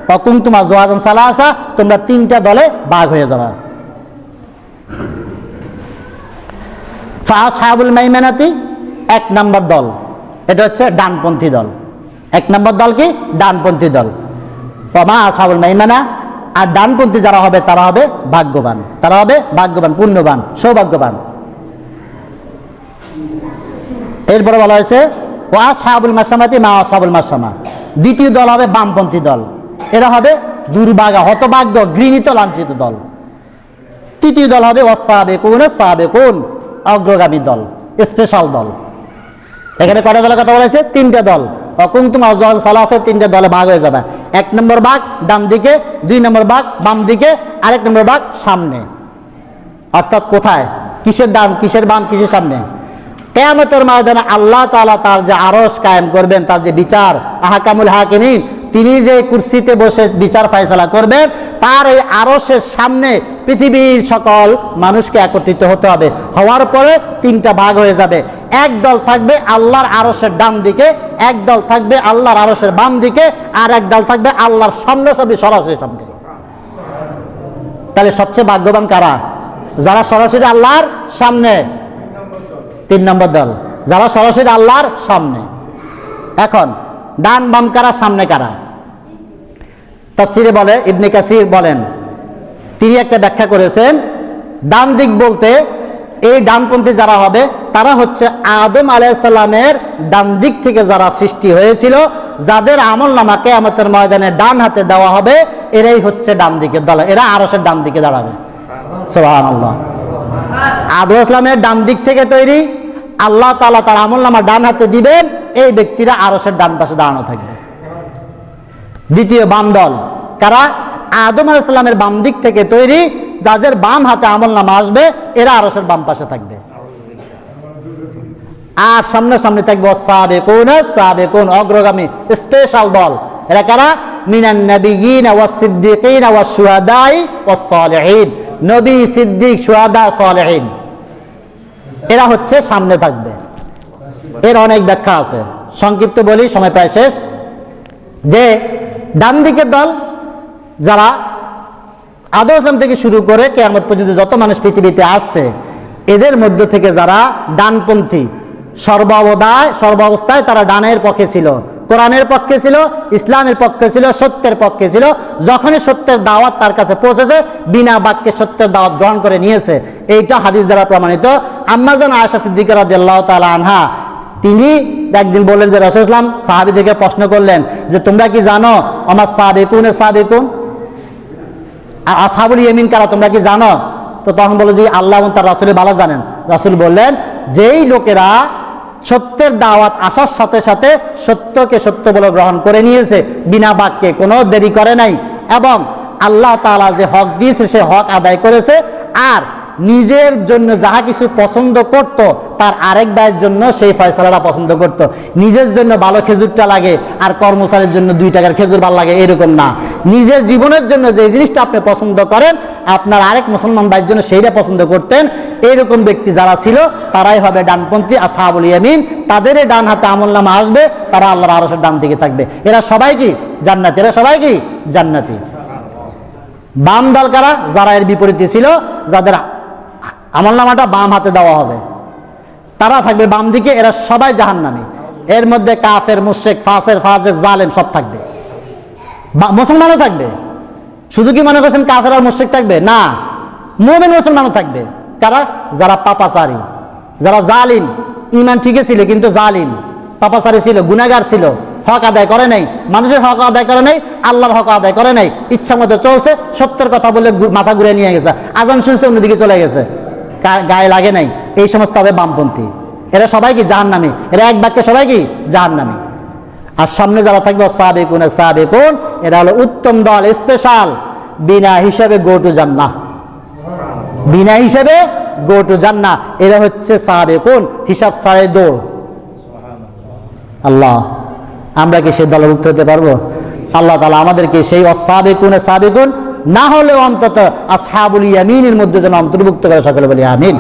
ফাকুনতুম আযওয়াজান সালাসা, তোমরা 3টা দলে ভাগ হয়ে যাবে। ফাআসহাবুল মাইমানাতি, 1 নম্বর দল, এটা হচ্ছে ডানপন্থী দল। 1 নম্বর দল কি? ডানপন্থী দল। ওমা আসহাবুল মাইমানা, আর ডানপন্থী যারা হবে তারা হবে ভাগ্যবান, তারা হবে ভাগ্যবান, পুণ্যবান, সৌভাগ্যবান। এরপরে বলা হয়েছে ওয়া আসহাবুল মাশামাতি মা আসহাবুল মাশামা, দ্বিতীয় দল হবে বামপন্থী দল। এরা হবে দুর্ভাগা, হতভাগ্য, ঘৃণিত, লাঞ্ছিত দল। তৃতীয় দল হবে ওয়াসাবিকুন সাবিকুন, অগ্রগামী দল, স্পেশাল দল। এখানে কয়টা দলের কথা বলা হয়েছে? 3টা দল। অকুনতুম আজওয়াজান সালাসা, তিনটা দলে ভাগ হয়ে যাবে। 1 নম্বর ভাগ ডান দিকে, 2 নম্বর ভাগ বাম দিকে, আর 1 নম্বর ভাগ সামনে। অর্থাৎ কোথায়, কিসের ডান, কিসের বাম, কিসের সামনে? কিয়ামতের ময়দানে আল্লাহ তাআলা তার যে আরশ কায়েম করবেন, তার যে বিচার, আহকামুল হাকিমিন, তিনি যে কুরসিতে বসে বিচার ফয়সালা করবেন, তার এই আরশের সামনে পৃথিবীর সকল মানুষকে একত্রিত হতে হবে। হওয়ার পরে 3টা ভাগ হয়ে যাবে। এক দল থাকবে আল্লাহর আরশের ডান দিকে, এক দল থাকবে আল্লাহর আরশের বাম দিকে, আর এক দল থাকবে আল্লাহর সামনাসামনি সরাসরি সামনে। তাহলে সবচেয়ে ভাগ্যবান কারা? যারা সরাসরি আল্লাহর সামনে, 3 নম্বর দল, যারা সরাসরি আল্লাহর সামনে। এখন ডান বাম কারা, সামনে কারা? তাফসিরে বলে, ইবনে কাসির বলেন, তিনি একটা ব্যাখ্যা করেছেন, ডান দিক বলতে এই ডানপন্থী যারা হবে তারা হচ্ছে আদম আলাইহিস সালামের ডান দিক থেকে যারা সৃষ্টি হয়েছিল, যাদের আমলনামা কিয়ামতের ময়দানে ডান হাতে দেওয়া হবে, এরাই হচ্ছে ডান দিকের দল, এরা আরশের ডান দিকে দাঁড়াবে। সুবহানাল্লাহ। আদম আলাইহিস সালামের ডান দিক থেকে তৈরি, আল্লাহ তাআলা তার আমলনামা ডান হাতে দিবেন, এই ব্যক্তিরা আরশের ডান পাশে দাঁড়ানো থাকবে। দ্বিতীয় বাম দল কারা? আদম আলাইহিস সালামের বাম দিক থেকে তৈরি, যাদের বাম হাতে আমলনামা আসবে, এরা আরশের বাম পাশে থাকবে। আর সামনে সামনে থাকবে সাবিকুন, অগ্রগামী স্পেশাল দল। এরা কারা? মিনান নাবিয়িন ওয়াস সিদ্দিকিন ওয়াস শুহাদাই ওয়াস সালিহিন, নবী, সিদ্দিক, শুহাদা, সালিহিন, এরা হচ্ছে সামনে থাকবে। এর অনেক ব্যাখ্যা আছে, সংক্ষিপ্ত বলি, সময় প্রায় শেষ। যে ডান দিকের দল, যারা আদম ইসলাম থেকে শুরু করে কিয়ামত পর্যন্ত যত মানুষ পৃথিবীতে আসছে, এদের মধ্য থেকে যারা ডানপন্থী, সর্বাবস্থায় তারা ডানের পক্ষে ছিল, কোরআনের পক্ষে ছিল, ইসলামের পক্ষে ছিল, সত্যের পক্ষে ছিল। যখনই সত্যের দাওয়াত তার কাছে পৌঁছেছে, বিনা বাক্যে সত্যের দাওয়াত গ্রহণ করে নিয়েছে। এইটা হাদিস দ্বারা প্রমাণিত। আম্মা জান আয়েশা সিদ্দিকা রাদিয়াল্লাহু তাআলা আনহা, তিনি একদিন বললেন যে রাসূলুল্লাহ সাহাবীদেরকে প্রশ্ন করলেন যে তোমরা কি জানো আমার সাবিকুন আর আসহাবুল ইয়ামিন কারা, তোমরা কি জানো? তো তখন বলল যে আল্লাহ এবং তার রাসূল ভালো জানেন। রাসূল বললেন, যেই লোকেরা সত্যের দাওয়াত আসার সাথে সাথে সত্যকে সত্য বলে গ্রহণ করে নিয়েছে, বিনা বাক্যে কোনো দেরি করে নাই, এবং আল্লাহ তাআলা যে হক দিয়েছে সে হক আদায় করেছে, আর নিজের জন্য যাহা কিছু পছন্দ করত, তার আরেক ভাইয়ের জন্য সেই ফয়সালাটা পছন্দ করত। নিজের জন্য ভালো খেজুরটা লাগে আর কর্মচারীর জন্য 2 টাকার খেজুর ভালো লাগে, এরকম না। নিজের জীবনের জন্য যে জিনিসটা আপনি পছন্দ করেন, আপনার আরেক মুসলমান ভাইয়ের জন্য সেইটা পছন্দ করতেন। এইরকম ব্যক্তি যারা ছিল, তারাই হবে ডানপন্থী, আসহাবুল ইয়ামিন। তাদের ডান হাতে আমলনামা আসবে, তারা আল্লাহর আরশের ডান দিকে থাকবে। এরা সবাই কি জান্নাতি, এরা সবাই কি জান্নাতি। বাম দল কারা? যারা এর বিপরীতে ছিল, যাদের আমলনামাটা বাম হাতে দেওয়া হবে, তারা থাকবে বাম দিকে, এরা সবাই জাহান্নামী। এর মধ্যে কাফের, মুশরিক, ফাসিক, ফাজিক, জালেম সব থাকবে। মুসলমানও থাকবে। শুধু কি মনে করছেন কাফের আর মুশরিক থাকবে? না, মুমিন মুসলমানও থাকবে। কারা? যারা পাপাচারী, যারা জালিম, ঈমান ঠিকই ছিল কিন্তু জালিম, পাপাচারী ছিল, গুনাহগার ছিল, হক আদায় করে নাই, মানুষের হক আদায় করে নাই, আল্লাহর হক আদায় করে নাই, ইচ্ছা মতো চলছে, সত্যের কথা বলে মাথা ঘুরে নিয়ে গেছে, আজান শুনছে অন্যদিকে চলে গেছে, গায়ে লাগে নাই। এই সমস্ত হবে বামপন্থী। এরা সবাই কি জাহান্নামী, এরা এক বাক্যে সবাই কি জাহান্নামী। আর সামনে যারা থাকবে সাবিকুন, এরা হলো উত্তম দল, স্পেশাল, বিনা হিসাবে গো টু জান্নাহ, বিনা হিসাবে গো টু জান্নাহ। এরা হচ্ছে সাবিকুন, হিসাব ছাড়াই দৌড়। আল্লাহ, আমরা কি সেই দলভুক্ত হতে পারবো? আল্লাহ তাআলা আমাদেরকে সেই সাবিকুন না হলেও অন্তত আসহাবুল ইয়ামিনের মধ্যে যেন অন্তর্ভুক্ত করে, সকলে বলি আমিন।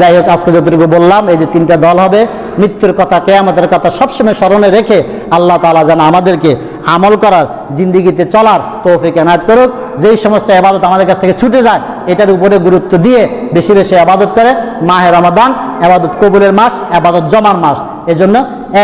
যাই হোক, আজকে যতটুকু বললাম, এই যে 3টা দল হবে, মৃত্যুর কথা, কিয়ামতের কথা সবসময় স্মরণে রেখে আল্লাহ তাআলা যেন আমাদেরকে আমল করার, জিন্দেগিতে চলার তৌফিক এনায়েত করুক। যেই সমস্ত ইবাদত আমাদের কাছ থেকে ছুটে যায়, এটার উপরে গুরুত্ব দিয়ে বেশি বেশি ইবাদত করে। মাহে রমাদান ইবাদত কবুলের মাস, ইবাদত জমার মাস। এজন্য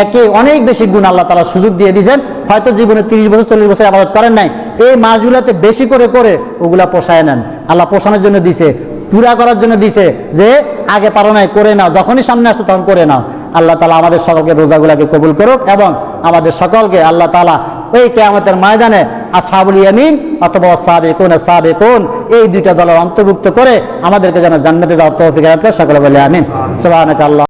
একে অনেক বেশি গুণ আল্লাহ তাআলা সুযোগ দিয়ে দিয়েছেন। হয়তো জীবনে 30 বছর 40 বছর ইবাদত করেন নাই, এই মাসগুলোতে বেশি করে করে ওগুলা পোষায় নেন। আল্লাহ পোষানোর জন্য দিছে, পুরা করার জন্য দিছে, যে আগে পারো নাই, করে নাও, যখনই সামনে আসো তখন করে নাও। আল্লাহ তাআলা আমাদের সকলকে রোজাগুলাকে কবুল করুক, এবং আমাদের সকলকে আল্লাহ তাআলা ওই কিয়ামতের ময়দানে আসহাবুল ইয়ামিন অথবা সাবিকুন এই 2টা দলের অন্তর্ভুক্ত করে আমাদেরকে যেন জান্নাতে যাওয়ার তৌফিক দান করেন। সকলে বলে আমিন। সুবহানাকাল্লাহ।